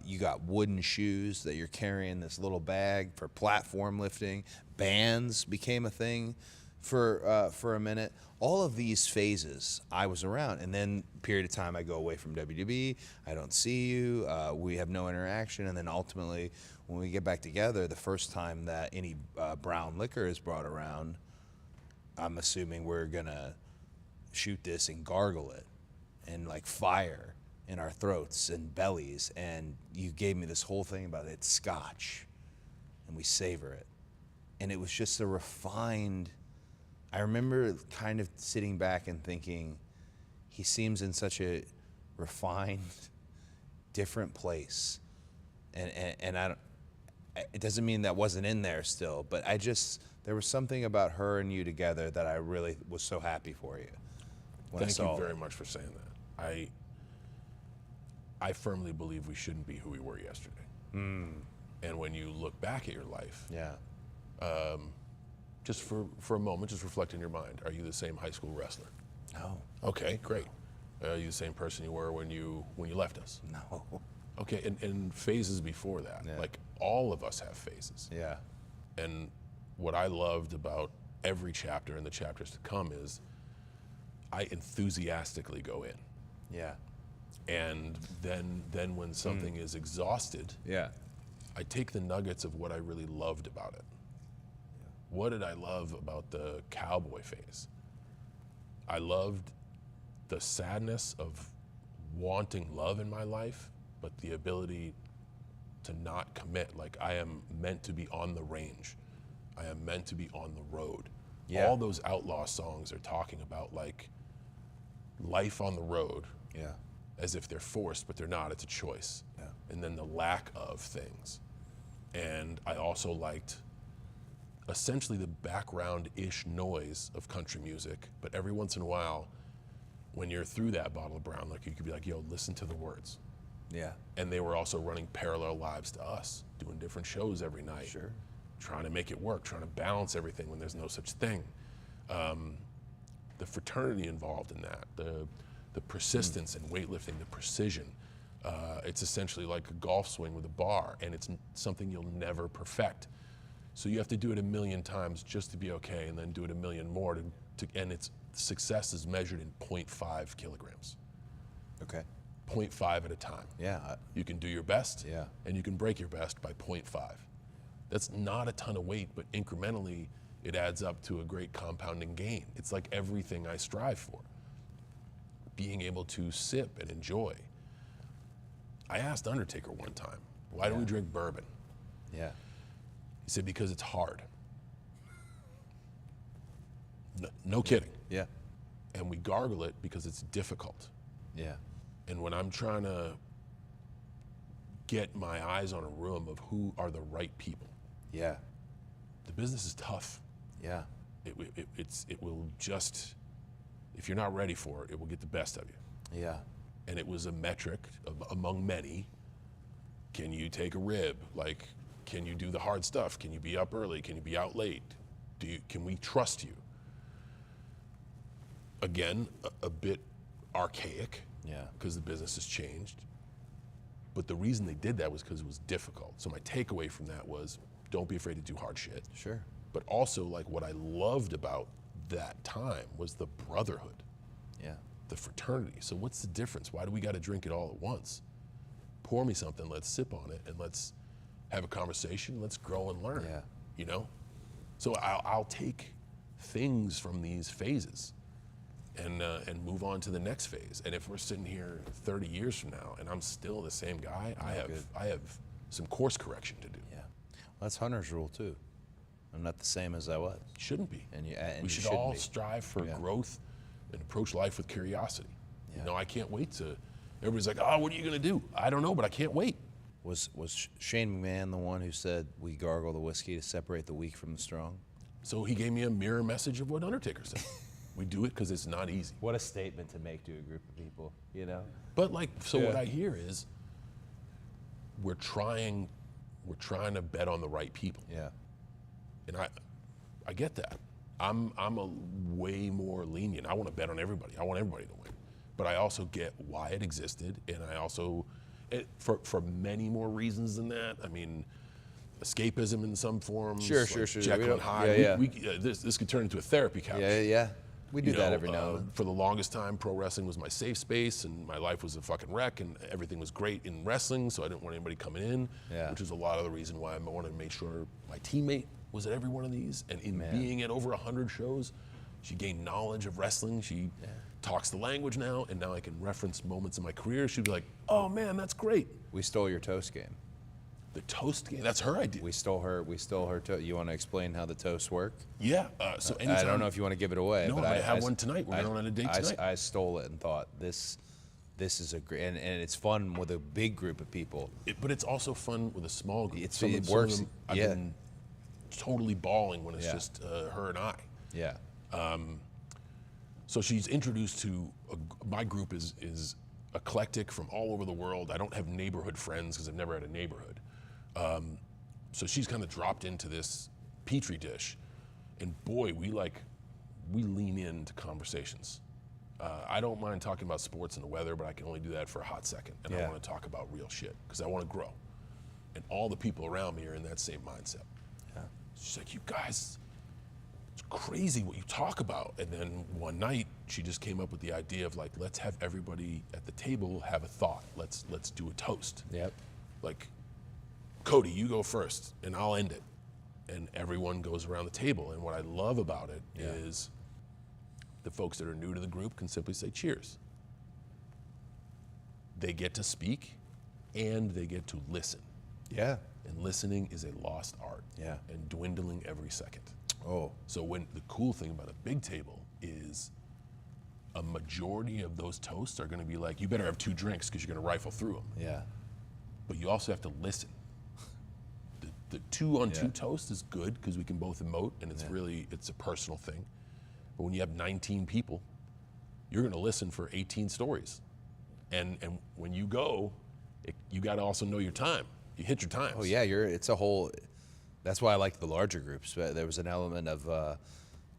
you got wooden shoes that you're carrying this little bag for platform lifting, bands became a thing for a minute. All of these phases I was around, and then period of time I go away from WWE, I don't see you, we have no interaction, and then ultimately when we get back together, the first time that any brown liquor is brought around, I'm assuming we're gonna shoot this and gargle it and like fire in our throats and bellies, and you gave me this whole thing about it's scotch and we savor it, and it was just a refined, I remember kind of sitting back and thinking, he seems in such a refined, different place, and I don't, it doesn't mean that wasn't in there still, but there was something about her and you together that I really was so happy for you when I Thank saw you very it. much for saying that. I firmly believe we shouldn't be who we were yesterday. And when you look back at your life, Yeah. just for a moment, just reflect in your mind. Are you the same high school wrestler? No. Okay, great. Are you the same person you were when you left us? No. Okay, and phases before that. Yeah. Like all of us have phases. Yeah. And what I loved about every chapter and the chapters to come is I enthusiastically go in. Yeah. And then when something is exhausted, Yeah. I take the nuggets of what I really loved about it. What did I love about the cowboy phase? I loved the sadness of wanting love in my life, but the ability to not commit. Like, I am meant to be on the range. I am meant to be on the road. Yeah. All those outlaw songs are talking about like life on the road, Yeah. as if they're forced, but they're not, it's a choice. Yeah. And then the lack of things. And I also liked essentially the background-ish noise of country music, but every once in a while, when you're through that bottle of brown liquor, you could be like, yo, listen to the words. Yeah. And they were also running parallel lives to us, doing different shows every night. Sure. Trying to make it work, trying to balance everything when there's no such thing. The fraternity involved in that, the persistence in weightlifting, the precision. It's essentially like a golf swing with a bar, and it's something you'll never perfect. So you have to do it a million times just to be okay, and then do it a million more and its success is measured in 0.5 kilograms. Okay. 0.5 at a time. Yeah. You can do your best, Yeah. and you can break your best by 0.5. That's not a ton of weight, but incrementally, it adds up to a great compounding gain. It's like everything I strive for. Being able to sip and enjoy. I asked Undertaker one time, why do we drink bourbon? Yeah. He said, because it's hard. No kidding. Yeah. And we gargle it because it's difficult. Yeah. And when I'm trying to get my eyes on a room of who are the right people, Yeah. the business is tough. Yeah. It will just, if you're not ready for it, it will get the best of you. Yeah. And it was a metric among many. Can you take a rib? Like, can you do the hard stuff? Can you be up early? Can you be out late? Can we trust you? Again, a bit archaic. Yeah. Because the business has changed. But the reason they did that was because it was difficult. So my takeaway from that was, don't be afraid to do hard shit. Sure. But also, like, what I loved about that time was the brotherhood, Yeah. the fraternity. So what's the difference? Why do we got to drink it all at once? Pour me something, let's sip on it, and let's have a conversation, let's grow and learn, Yeah. you know? So I'll take things from these phases and move on to the next phase. And if we're sitting here 30 years from now and I'm still the same guy, I have some course correction to do. Yeah. Well, that's Hunter's rule too. I'm not the same as I was. Shouldn't be. And we you should shouldn't all be. strive for Yeah. growth and approach life with curiosity. Yeah. You know, I can't wait to, everybody's like, oh, what are you gonna do? I don't know, but I can't wait. Was Shane McMahon the one who said we gargle the whiskey to separate the weak from the strong? So he gave me a mirror message of what Undertaker said. We do it because it's not easy. What a statement to make to a group of people, you know? But like, so what Yeah. I hear is we're trying to bet on the right people. Yeah. And I get that. I'm a way more lenient. I want to bet on everybody. I want everybody to win. But I also get why it existed, and I also, for many more reasons than that. I mean, escapism in some forms. Sure. Jekyll We and don't- Hyde. yeah. This could turn into a therapy couch. Yeah. We do You that know, every now and then. For the longest time, pro wrestling was my safe space, and my life was a fucking wreck, and everything was great in wrestling, so I didn't want anybody coming in, Yeah. which is a lot of the reason why I wanted to make sure my teammate was at every one of these. And in being at over 100 shows, she gained knowledge of wrestling. She talks the language now, and now I can reference moments in my career. She'd be like, oh man, that's great. We stole your toast game. The toast game, that's her idea. We stole her toast. You want to explain how the toasts work? Yeah, so anytime. I don't know if you want to give it away. No, but I have one tonight. We're going on a date tonight. I stole it and thought this is a great, and it's fun with a big group of people. But it's also fun with a small group. It Some of works. them I've Yeah. been totally bawling when it's Yeah. just her and I. Yeah. So she's introduced to my group is eclectic from all over the world. I don't have neighborhood friends because I've never had a neighborhood. So she's kind of dropped into this petri dish, and boy, we lean into conversations. I don't mind talking about sports and the weather, but I can only do that for a hot second, and I Yeah. want to talk about real shit because I want to grow. And all the people around me are in that same mindset. She's like, you guys, it's crazy what you talk about. And then one night, she just came up with the idea of like, let's have everybody at the table have a thought. Let's do a toast. Yep. Like, Cody, you go first, and I'll end it. And everyone goes around the table. And what I love about it is the folks that are new to the group can simply say cheers. They get to speak, and they get to listen. Yeah. And listening is a lost art. Yeah. And dwindling every second. Oh. So the cool thing about a big table is a majority of those toasts are going to be like, you better have 2 drinks because you're going to rifle through them. Yeah. But you also have to listen. The 2-on-2 toast is good because we can both emote, and it's a personal thing. But when you have 19 people, you're going to listen for 18 stories. And when you go, you got to also know your time. You hit your times. Oh yeah, it's a whole. That's why I like the larger groups. There was an element of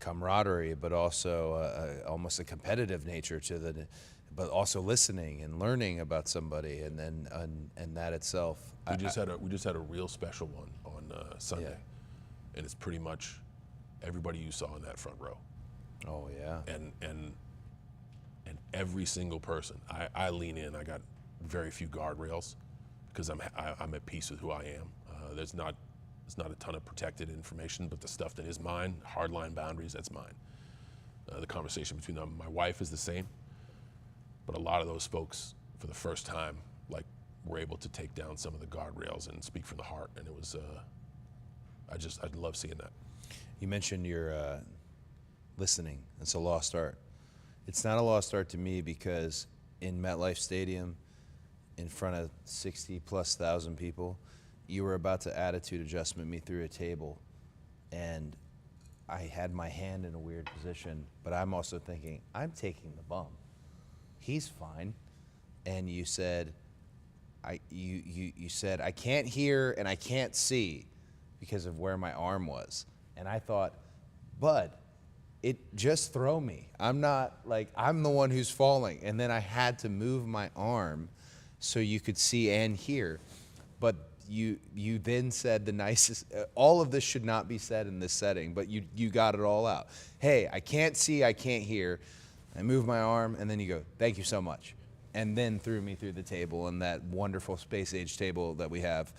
camaraderie, but also almost a competitive nature to the, but also listening and learning about somebody, and then and that itself. We just had a real special one on Sunday, and it's pretty much everybody you saw in that front row. Oh yeah. And every single person, I lean in. I got very few guardrails because I'm at peace with who I am. There's not a ton of protected information, but the stuff that is mine, hardline boundaries, that's mine. The conversation between them, my wife is the same, but a lot of those folks, for the first time, like, were able to take down some of the guardrails and speak from the heart, and it was, I love seeing that. You mentioned your listening. It's a lost art. It's not a lost art to me because in MetLife Stadium, in front of 60,000+ people, you were about to attitude adjustment me through a table, and I had my hand in a weird position, but I'm also thinking, I'm taking the bump. He's fine. And you said, you said, I can't hear and I can't see because of where my arm was. And I thought, Bud, just throw me. I'm not, like, I'm the one who's falling. And then I had to move my arm so you could see and hear. But you then said the nicest, all of this should not be said in this setting, but you got it all out. Hey, I can't see, I can't hear. I move my arm, and then you go, thank you so much. And then threw me through the table, and that wonderful space age table that we have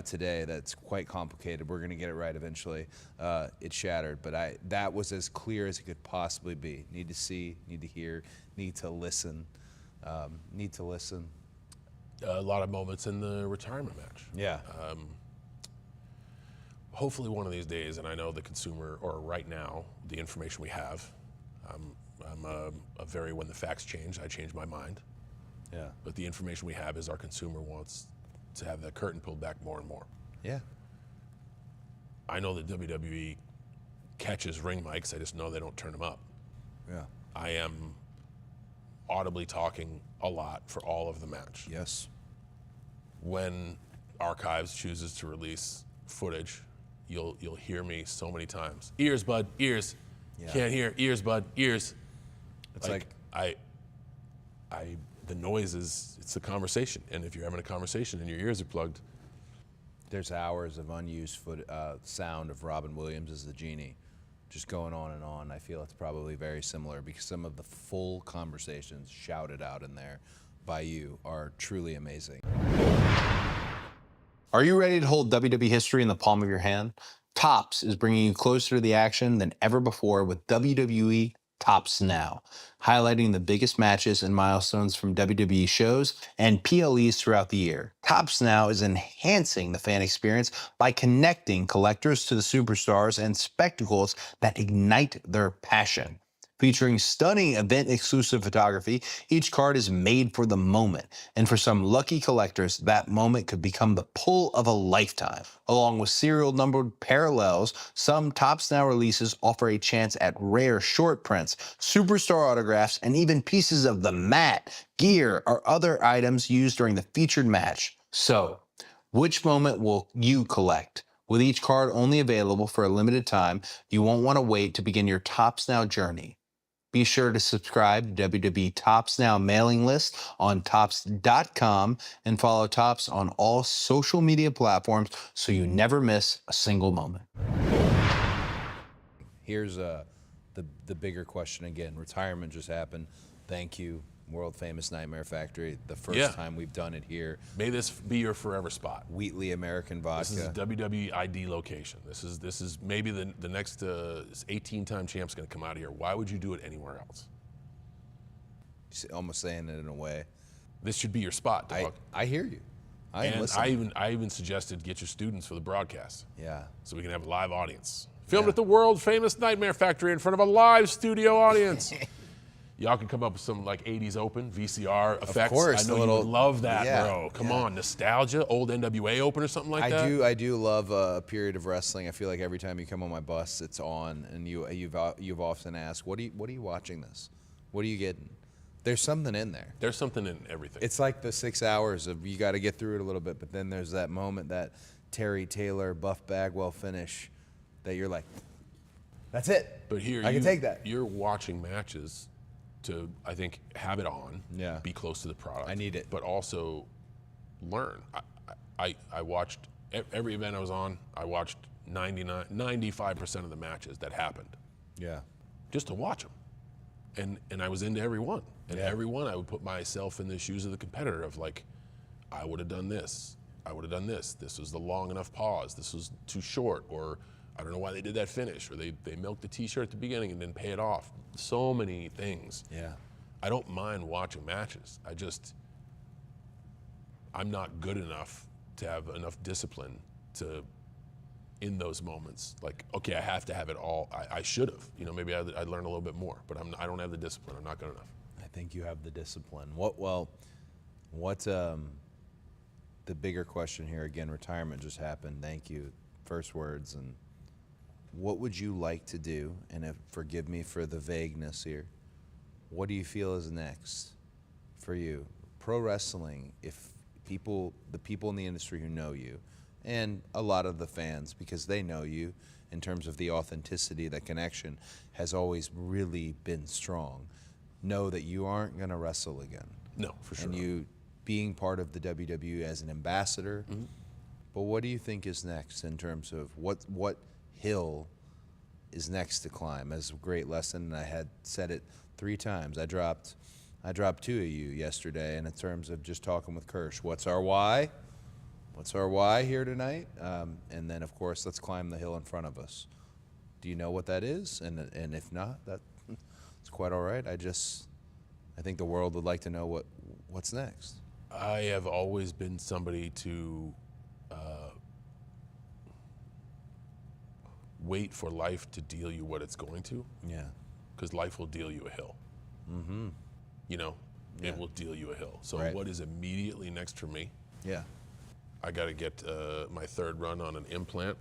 today that's quite complicated. We're gonna get it right eventually. It shattered, but that was as clear as it could possibly be. Need to see, need to hear, need to listen, need to listen. A lot of moments in the retirement match. Yeah. Hopefully one of these days, and I know the consumer, or right now, the information we have, I'm a very, when the facts change, I change my mind. Yeah. But the information we have is our consumer wants to have that curtain pulled back more and more. Yeah. I know that WWE catches ring mics, I just know they don't turn them up. Yeah. I am audibly talking a lot for all of the match. Yes. When Archives chooses to release footage, you'll hear me so many times. Ears, bud, ears. Yeah. Can't hear. Ears, bud, ears. It's like the noise it's the conversation. And if you're having a conversation and your ears are plugged, there's hours of unused sound of Robin Williams as the genie, just going on and on. I feel it's probably very similar because some of the full conversations shouted out in there by you are truly amazing. Are you ready to hold WWE history in the palm of your hand? Topps is bringing you closer to the action than ever before with WWE Topps Now, highlighting the biggest matches and milestones from WWE shows and PLEs throughout the year. Topps Now is enhancing the fan experience by connecting collectors to the superstars and spectacles that ignite their passion. Featuring stunning event-exclusive photography, each card is made for the moment, and for some lucky collectors, that moment could become the pull of a lifetime. Along with serial-numbered parallels, some Topps Now releases offer a chance at rare short prints, superstar autographs, and even pieces of the mat, gear, or other items used during the featured match. So, which moment will you collect? With each card only available for a limited time, you won't want to wait to begin your Topps Now journey. Be sure to subscribe to WWE Topps Now mailing list on Topps.com and follow Topps on all social media platforms so you never miss a single moment. Here's the bigger question again. Retirement just happened. Thank you, world famous Nightmare Factory. The first time we've done it here. May this be your forever spot. Wheatley American Vodka. This is a WWE ID location. This is maybe the next 18-time champ's going to come out of here. Why would you do it anywhere else? Almost saying it in a way. This should be your spot, dog. I hear you. I am And listening. I even suggested get your students for the broadcast, Yeah. so we can have a live audience. Filmed at the world famous Nightmare Factory in front of a live studio audience. Y'all can come up with some like 80s open VCR effects. course, I know a you little- would love that, yeah, bro. Come yeah. on, nostalgia, old NWA open or something like that. I do love a period of wrestling. I feel like every time you come on my bus, it's on, and you've often asked, what are you watching this? What are you getting? There's something in there. There's something in everything. It's like the 6 hours of you got to get through it a little bit, but then there's that moment, that Terry Taylor, Buff Bagwell finish, that you're like, that's it. But here, I can take that. You're watching matches to, I think, have it on. Yeah. Be close to the product. I need it. But also learn. I watched every event I was on. I watched 95% of the matches that happened Yeah. just to watch them, and I was into every one. And Yeah. every one, I would put myself in the shoes of the competitor of like, I would have done this. I would have done this. This was the long enough pause. This was too short, or I don't know why they did that finish, or they milked the T-shirt at the beginning and didn't pay it off. So many things. Yeah. I don't mind watching matches. I'm not good enough to have enough discipline to, in those moments, like, okay, I have to have it all. I should have. Maybe I'd learn a little bit more, but I don't have the discipline. I'm not good enough. I think you have the discipline. What's the bigger question here? Again, retirement just happened. Thank you. First words. And what would you like to do? And forgive me for the vagueness here. What do you feel is next for you? Pro wrestling, if the people in the industry who know you, and a lot of the fans, because they know you in terms of the authenticity, that connection has always really been strong, know that you aren't going to wrestle again. No, for sure. And you being part of the WWE as an ambassador. Mm-hmm. But what do you think is next in terms of what hill is next to climb? As a great lesson, and I had said it 3 times. I dropped 2 of you yesterday, and in terms of just talking with Kirsch, what's our why? What's our why here tonight? And then, of course, let's climb the hill in front of us. Do you know what that is? And if not, it's quite all right. I think the world would like to know what's next. I have always been somebody to wait for life to deal you what it's going to, Yeah. because life will deal you a hill. Mm-hmm. It will deal you a hill. So Right. what is immediately next for me? Yeah. I got to get my 3rd run on an implant.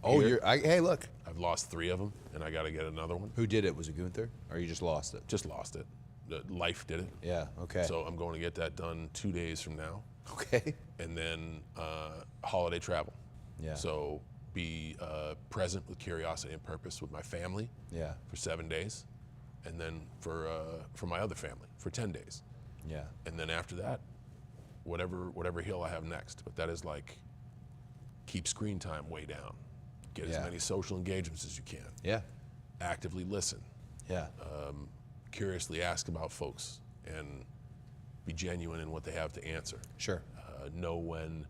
Oh, Here. hey, look. I've lost 3 of them, and I got to get another one. Who did it? Was it Gunther? Or you just lost it? Just lost it. Life did it. Yeah, okay. So I'm going to get that done 2 days from now, Okay. and then holiday travel. Yeah. So be present with curiosity and purpose with my family Yeah. for 7 days, and then for my other family for 10 days, Yeah. and then after that, whatever hill I have next. But that is like, keep screen time way down, get as Yeah. many social engagements as you can, Yeah. actively listen, Yeah. curiously ask about folks, and be genuine in what they have to answer. Sure. Know when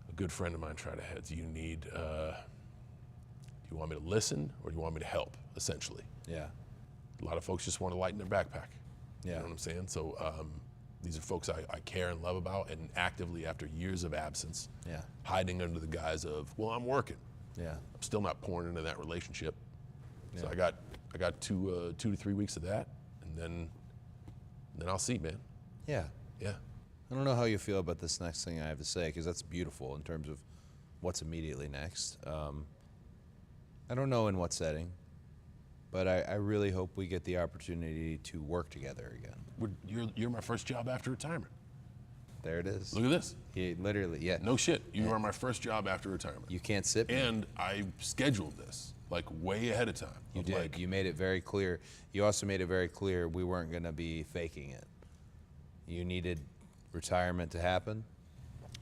a good friend of mine tried to head, do you want me to listen, or do you want me to help, essentially? Yeah. A lot of folks just want to lighten their backpack. You Yeah. know what I'm saying? So these are folks I care and love about, and actively, after years of absence, Yeah. hiding under the guise of, well, I'm working. Yeah. I'm still not pouring into that relationship. So Yeah. I got 2 to 3 weeks of that, and then I'll see, man. Yeah. Yeah. I don't know how you feel about this next thing I have to say, because that's beautiful in terms of what's immediately next. I don't know in what setting, but I really hope we get the opportunity to work together again. You're my first job after retirement. There it is. Look at this. He literally, yeah. No shit. You are my first job after retirement. You can't sit me. And I scheduled this like way ahead of time. You Of, did. like, You made it very clear. You also made it very clear we weren't going to be faking it. You needed retirement to happen,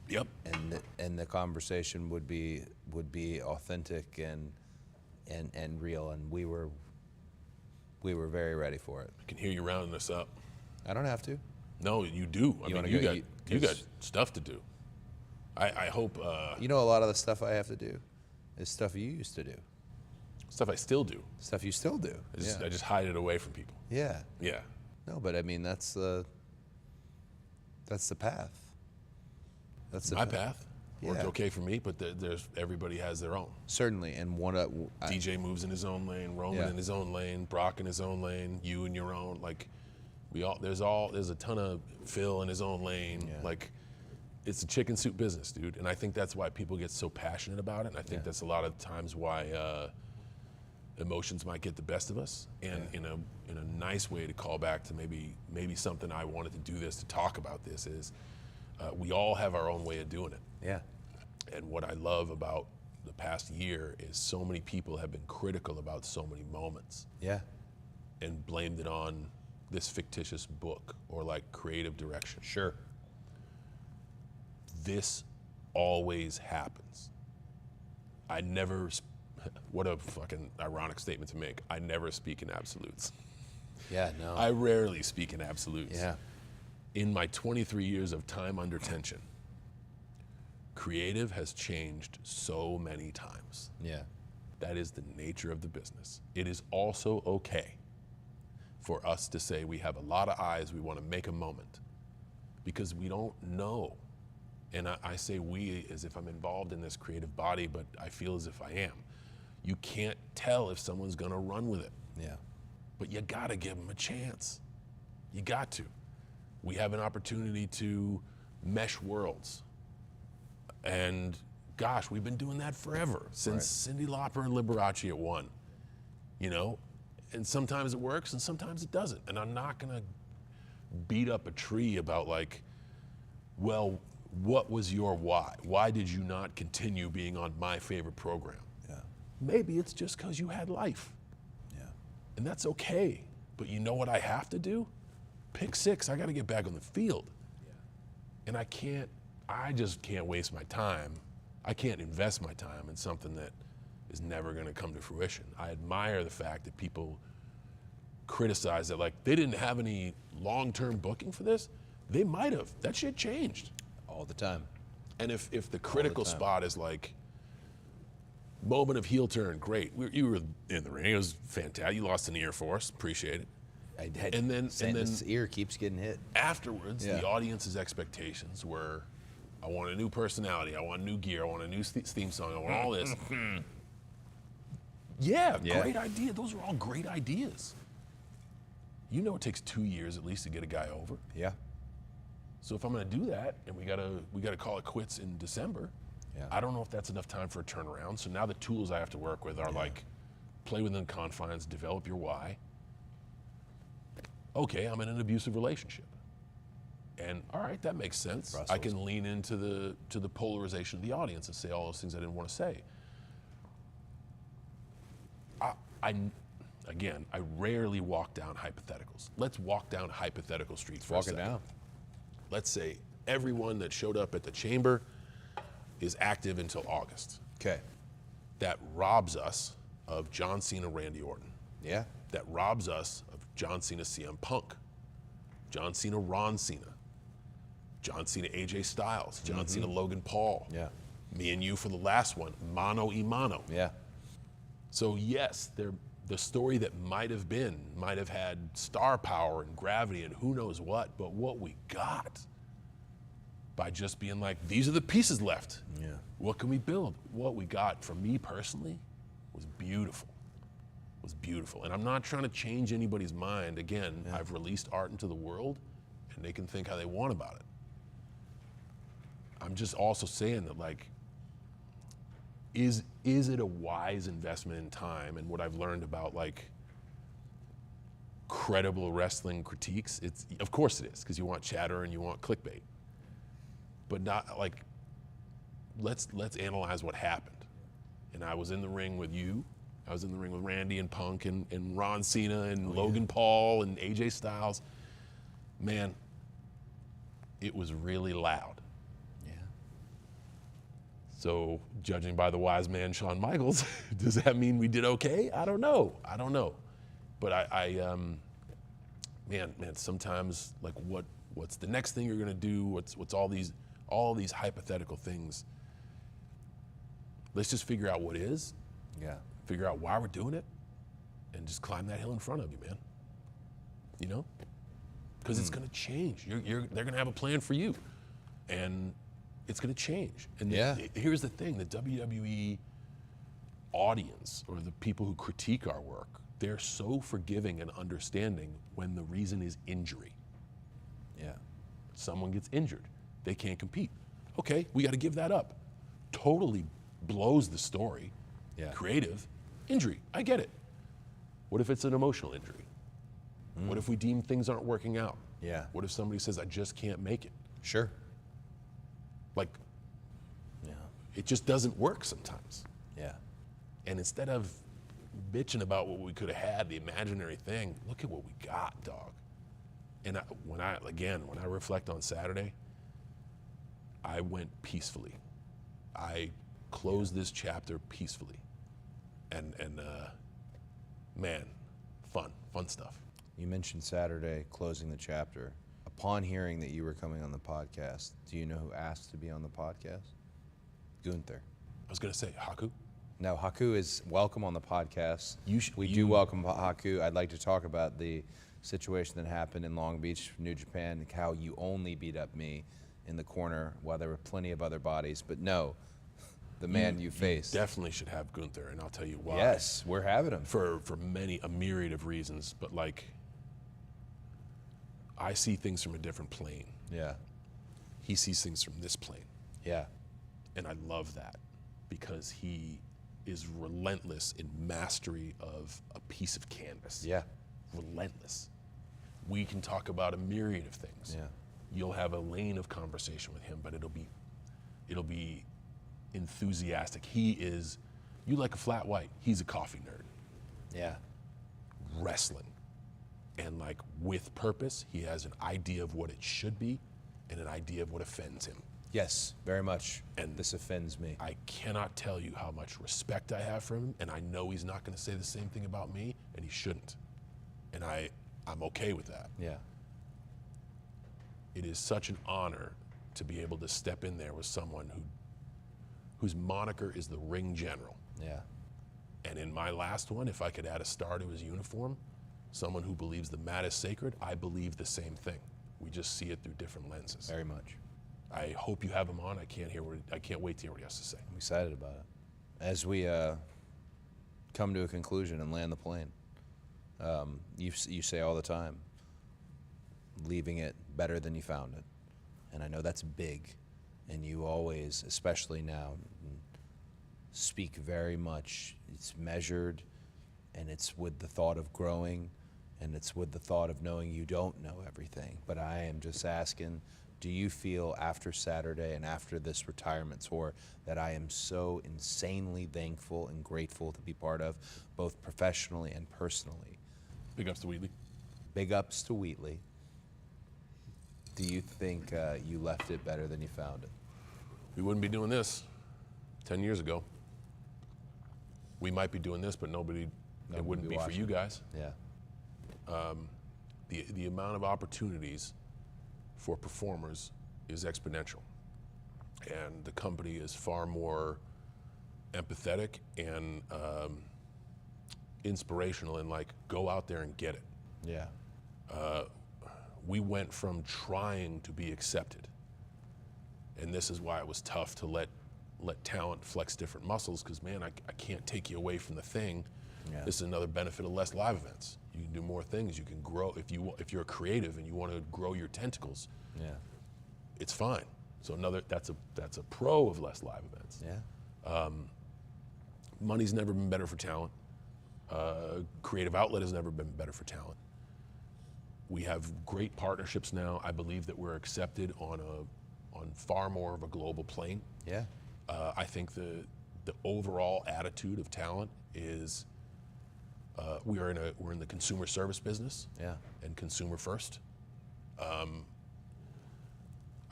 Yep. and the conversation would be authentic and real, and we were very ready for it. I can hear you rounding us up. I don't have to. No, you do. I mean, wanna you go- got you got stuff to do. I hope You know, a lot of the stuff I have to do is stuff you used to do, stuff I still do. stuff you still do. I just hide it away from people. Yeah. Yeah. No, but I mean that's the path. That's the My path worked Yeah. okay for me, but there's everybody has their own. Certainly, and DJ moves in his own lane, Roman Yeah. in his own lane, Brock in his own lane, you in your own. Like there's a ton of Phil in his own lane. Yeah. Like it's a chicken soup business, dude. And I think that's why people get so passionate about it. And I think that's a lot of times why emotions might get the best of us. And in a nice way to call back to maybe something I wanted to do this, to talk about this, is we all have our own way of doing it. Yeah. And what I love about the past year is so many people have been critical about so many moments Yeah. and blamed it on this fictitious book or like creative direction. Sure. This always happens. What a fucking ironic statement to make. I never speak in absolutes. Yeah. No. I rarely speak in absolutes. yeah. In my 23 years of time under tension, creative has changed so many times. Yeah. That is the nature of the business. It is also okay for us to say we have a lot of eyes, we want to make a moment, because we don't know. And I say we as if I'm involved in this creative body, but I feel as if I am. You can't tell if someone's going to run with it, Yeah. but you got to give them a chance. You got to. We have an opportunity to mesh worlds. And gosh, we've been doing that forever, since Cyndi Lauper and Liberace at one, you know? And sometimes it works and sometimes it doesn't. And I'm not gonna beat up a tree about like, well, what was your why? Why did you not continue being on my favorite program? Yeah. Maybe it's just because you had life. Yeah. And that's okay. But you know what I have to do? Pick six, I gotta get back on the field. And I just can't waste my time. I can't invest my time in something that is never gonna come to fruition. I admire the fact that people criticize that, like, they didn't have any long-term booking for this. They might have. That shit changed. All the time. And if the critical time. spot is like, moment of heel turn, great. You were in the ring, it was fantastic. You lost in the Air Force, appreciate it. And then his ear keeps getting hit. afterwards, Yeah. the audience's expectations were, I want a new personality, I want new gear, I want a new theme song, I want all this. Yeah, Yeah. great idea. Those are all great ideas. You know it takes 2 years at least to get a guy over. Yeah. So if I'm gonna do that and we gotta call it quits in December, Yeah. I don't know if that's enough time for a turnaround. So now the tools I have to work with are like, play within confines, develop your why. Okay, I'm in an abusive relationship. And all right, that makes sense. I Brussels. can lean into the polarization of the audience and say all those things I didn't want to say. I rarely walk down hypotheticals. Let's walk down hypothetical streets for a Walk it second. down. Let's say everyone that showed up at the chamber is active until August. Okay. That robs us of John Cena, Randy Orton. Yeah. That robs us of John Cena, CM Punk, John Cena, Ron Cena, John Cena, AJ Styles, John Cena, Logan Paul. Yeah. Me and you for the last one, Mano y Mano. Yeah. So yes, the story that might have had star power and gravity and who knows what, but what we got by just being like, these are the pieces left. Yeah. What can we build? What we got from me personally was beautiful. Was beautiful. And I'm not trying to change anybody's mind. Again, I've released art into the world and they can think how they want about it. I'm just also saying that, like, is it a wise investment in time? And what I've learned about like credible wrestling critiques, it's of course it is, because you want chatter and you want clickbait. But not like, let's analyze what happened. And I was in the ring with you. I was in the ring with Randy and Punk and Ron Cena and Logan Paul and AJ Styles. Man, it was really loud. Yeah. So, judging by the wise man Shawn Michaels, does that mean we did okay? I don't know. But man, sometimes like what's the next thing you're gonna do? What's all these hypothetical things? Let's just figure out what is, Yeah. figure out why we're doing it, and just climb that hill in front of you, man. You know, because it's gonna change. They're gonna have a plan for you, and it's going to change. And Yeah. Here's the thing, the WWE audience, or the people who critique our work, they're so forgiving and understanding when the reason is injury. Yeah. Someone gets injured, they can't compete. Okay, we got to give that up. Totally blows the story. Yeah. Creative, injury, I get it. What if it's an emotional injury? What if we deem things aren't working out? Yeah. What if somebody says, I just can't make it? Sure. Like, Yeah. it just doesn't work sometimes. Yeah. And instead of bitching about what we could have had, the imaginary thing, look at what we got, dog. And when I reflect on Saturday, I went peacefully. I closed this chapter peacefully. And man, fun stuff. You mentioned Saturday closing the chapter. Upon hearing that you were coming on the podcast, do you know who asked to be on the podcast? Gunther. I was gonna say, Haku? No, Haku is welcome on the podcast. We do you- welcome Haku. I'd like to talk about the situation that happened in Long Beach, New Japan, how you only beat up me in the corner while there were plenty of other bodies. But no, the man you faced. Definitely should have Gunther, and I'll tell you why. Yes, we're having him. For a myriad of reasons, but like, I see things from a different plane. Yeah, He sees things from this plane. yeah, And I love that because he is relentless in mastery of a piece of canvas. yeah, Relentless. We can talk about a myriad of things. yeah. You'll have a lane of conversation with him, but it'll be enthusiastic. You like a flat white, he's a coffee nerd. Yeah, Wrestling. And like with purpose, he has an idea of what it should be and an idea of what offends him. yes, very much. And this offends me. I cannot tell you how much respect I have for him, and I know he's not going to say the same thing about me, and he shouldn't. And I'm okay with that. Yeah, It is such an honor to be able to step in there with someone whose moniker is the Ring General. yeah, And in my last one, if I could add a star to his uniform, someone who believes the mat is sacred, I believe the same thing. We just see it through different lenses. very much. I hope you have him on. I can't wait to hear what he has to say. I'm excited about it. As we come to a conclusion and land the plane, you say all the time, leaving it better than you found it. And I know that's big. And you always, especially now, speak very much, it's measured, and it's with the thought of growing, and it's with the thought of knowing you don't know everything. But I am just asking, do you feel after Saturday and after this retirement tour that I am so insanely thankful and grateful to be part of, both professionally and personally? Big ups to Wheatley. Big ups to Wheatley. Do you think you left it better than you found it? We wouldn't be doing this 10 years ago. We might be doing this, but it wouldn't be for you guys. Yeah. The amount of opportunities for performers is exponential. And the company is far more empathetic and inspirational and like, go out there and get it. Yeah. We went from trying to be accepted, and this is why it was tough to let talent flex different muscles, because man, I can't take you away from the thing. Yeah. This is another benefit of less live events. You can do more things. You can grow if you're a creative and you want to grow your tentacles. Yeah. It's fine. So that's a pro of less live events. Yeah. Money's never been better for talent. Creative outlet has never been better for talent. We have great partnerships now. I believe that we're accepted on far more of a global plane. Yeah. I think the overall attitude of talent is we're in the consumer service business. Yeah. And consumer first. I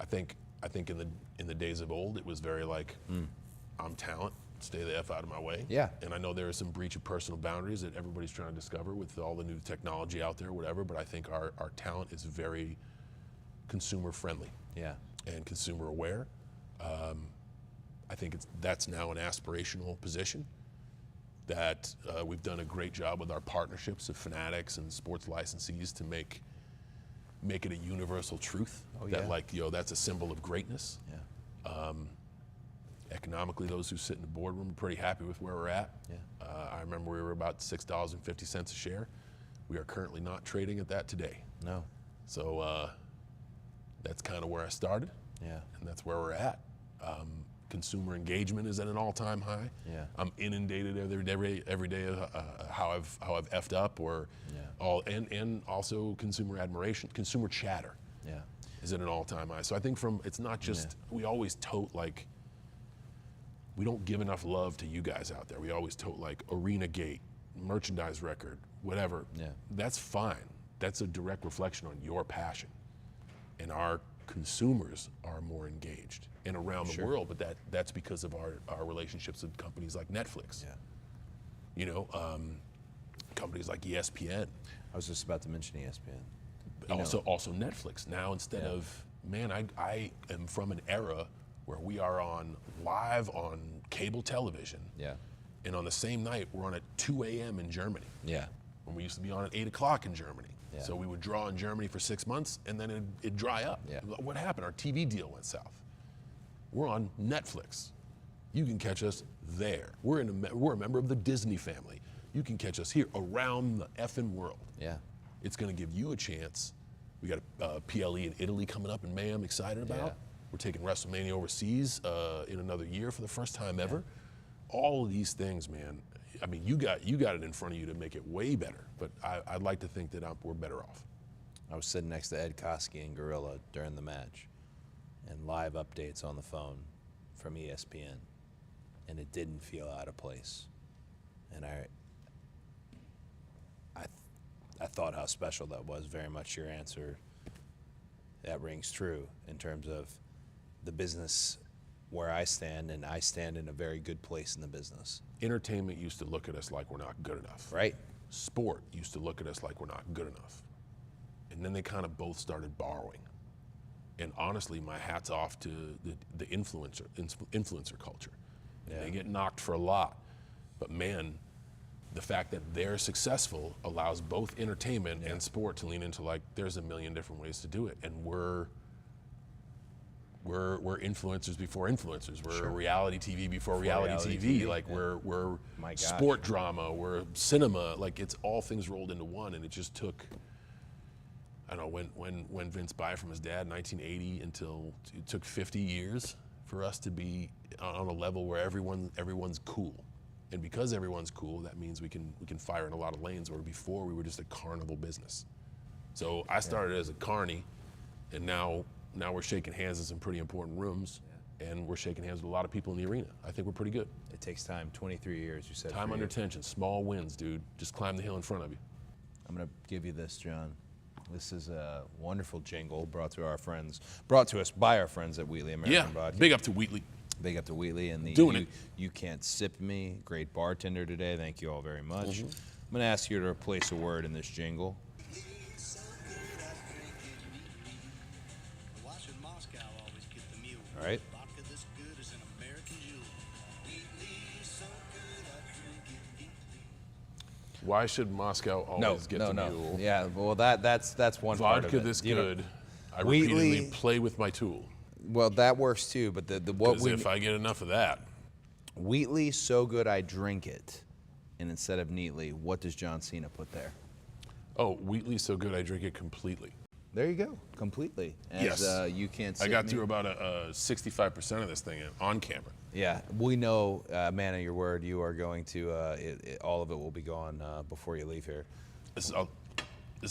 think in the days of old it was very like I'm talent. Stay the F out of my way. Yeah. And I know there is some breach of personal boundaries that everybody's trying to discover with all the new technology out there, whatever, but I think our talent is very consumer friendly Yeah. and consumer aware. I think that's now an aspirational position that we've done a great job with our partnerships of Fanatics and sports licensees to make it a universal truth that yeah. like, that's a symbol of greatness. Yeah. Economically, those who sit in the boardroom are pretty happy with where we're at. Yeah. I remember we were about $6.50 a share. We are currently not trading at that today. No. So that's kind of where I started, Yeah. and that's where we're at. Consumer engagement is at an all-time high. Yeah. I'm inundated every day of how I've effed up, or and also consumer admiration, consumer chatter Yeah. is at an all-time high. So I think it's not just we always tote like. We don't give enough love to you guys out there. We always tote like Arena Gate, merchandise record, whatever. Yeah. That's fine. That's a direct reflection on your passion. And our consumers are more engaged and around the world, but that's because of our relationships with companies like Netflix. Yeah. Companies like ESPN. I was just about to mention ESPN. Also Netflix. Now instead of, man, I am from an era where we are on live on cable television. Yeah. And on the same night, we're on at 2 a.m. in Germany. Yeah. When we used to be on at 8 o'clock in Germany. Yeah. So we would draw in Germany for 6 months, and then it'd dry up. Yeah. What happened? Our TV deal went south. We're on Netflix. You can catch us there. We're a member of the Disney family. You can catch us here around the effing world. Yeah. It's going to give you a chance. We got a PLE in Italy coming up in May I'm excited about. Yeah. We're taking WrestleMania overseas in another year for the first time ever. All of these things, man, I mean, you got it in front of you to make it way better, but I'd like to think that we're better off. I was sitting next to Ed Koski and Gorilla during the match, and live updates on the phone from ESPN, and it didn't feel out of place. And I thought how special that was. Very much your answer. That rings true in terms of the business where I stand, and I stand in a very good place in the business. Entertainment used to look at us like we're not good enough. Right? Sport used to look at us like we're not good enough. And then they kind of both started borrowing. And honestly, my hat's off to the influencer culture. And they get knocked for a lot. But man, the fact that they're successful allows both entertainment and sport to lean into like, there's a million different ways to do it. And we're influencers before influencers. We're reality TV before reality TV. Like we're My gosh. sport drama, we're cinema. Like it's all things rolled into one. And it just took, I don't know, when Vince buy from his dad in 1980 until it took 50 years for us to be on a level where everyone's cool. And because everyone's cool, that means we can fire in a lot of lanes, where before we were just a carnival business. So I started as a carny, and now we're shaking hands in some pretty important rooms, and we're shaking hands with a lot of people in the arena. I think we're pretty good. It takes time. 23 years, you said. Time for under you. tension, small wins, dude. Just climb the hill in front of you. I'm going to give you this, John. This is a wonderful jingle brought to us by our friends at Wheatley American Yeah, Broadcast. big up to Wheatley. Big up to Wheatley and the Doing it. You Can't Sip Me, great bartender today. Thank you all very much. Mm-hmm. I'm going to ask you to replace a word in this jingle. All right. Why should Moscow always get the mule? Yeah, well, that's one part of Vodka it. this You know, good. I Wheatley- repeatedly play with my tool. well, that works too, but the what Because we if I get enough of that, Wheatley so good I drink it, and instead of neatly, what does John Cena put there? oh, Wheatley's so good I drink it completely. There you go, completely. As, Yes. You Can't Sip I got Me. through about a 65% of this thing on camera. Yeah, we know, man of your word, you are going to, all of it will be gone before you leave here. This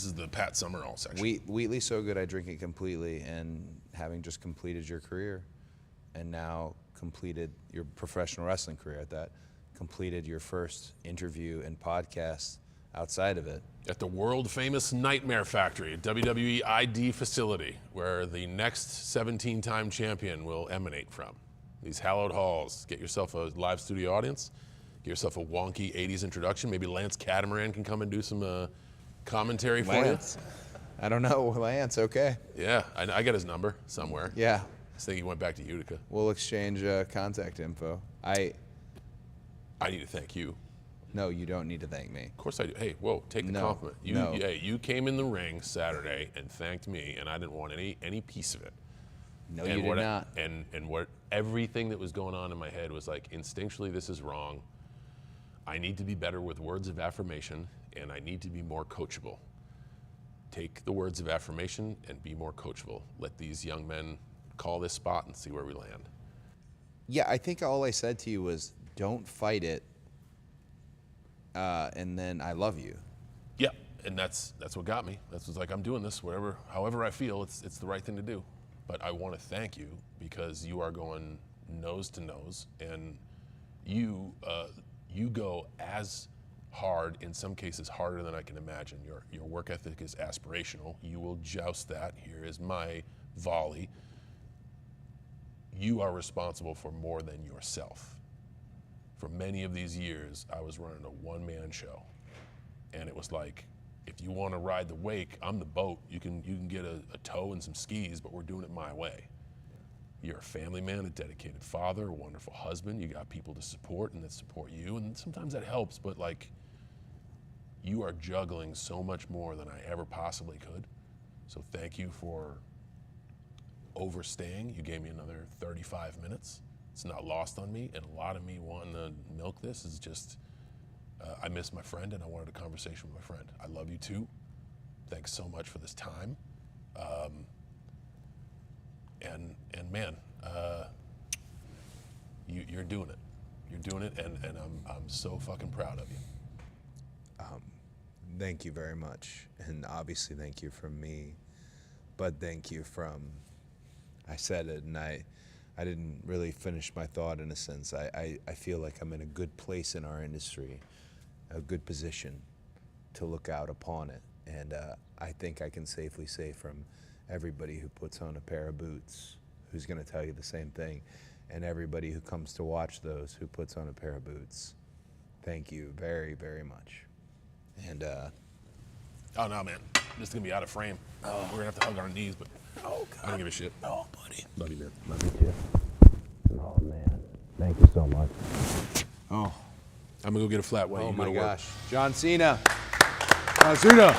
is the Pat Summerall section. Wheatley so good I drink it completely, and having just completed your career, and now completed your professional wrestling career at that, completed your first interview and podcast outside of it. At the world famous Nightmare Factory, a WWE ID facility, where the next 17-time champion will emanate from. these hallowed halls. Get yourself a live studio audience. Get yourself a wonky 80s introduction. Maybe Lance Catamaran can come and do some commentary for Lance? I don't know. Lance, okay. you. Yeah, I got his number somewhere. Yeah. I think he went back to Utica. We'll exchange contact info. I need to thank you. No, you don't need to thank me. Of course I do. Hey, whoa, take the No, compliment. no. You came in the ring Saturday and thanked me, and I didn't want any piece of it. No, And you did not. And what everything that was going on in my head was like, instinctually, this is wrong. I need to be better with words of affirmation, and I need to be more coachable. Take the words of affirmation and be more coachable. Let these young men call this spot and see where we land. Yeah, I think all I said to you was, don't fight it, and then I love you. Yeah, and that's what got me. That's what's like, I'm doing this however I feel, it's the right thing to do. But I want to thank you because you are going nose to nose, and you go as hard, in some cases harder than I can imagine. Your work ethic is aspirational. You will joust that. Here is my volley. You are responsible for more than yourself. For many of these years, I was running a one-man show, and it was like, if you want to ride the wake, I'm the boat. You can get a tow and some skis, but we're doing it my way. You're a family man, a dedicated father, a wonderful husband. You got people to support and that support you, and sometimes that helps, but like, you are juggling so much more than I ever possibly could. So thank you for overstaying. You gave me another 35 minutes. It's not lost on me, and a lot of me wanting to milk this is just, I miss my friend and I wanted a conversation with my friend. I love you too. Thanks so much for this time. And man, you're doing it. You're doing it, and I'm so fucking proud of you. Thank you very much. And obviously thank you from me, but thank you from, I said it and I didn't really finish my thought in a sense. I feel like I'm in a good place in our industry, a good position to look out upon it. And I think I can safely say from everybody who puts on a pair of boots, who's gonna tell you the same thing, and everybody who comes to watch those who puts on a pair of boots, thank you very, very much. And Oh no, man, this is gonna be out of frame. We're gonna have to hug our knees, but I don't give a shit. oh, buddy. Love you, man. Love you too. Oh man, thank you so much. I'm gonna go get a flat white. Oh You go my to work. gosh, John Cena. John Cena.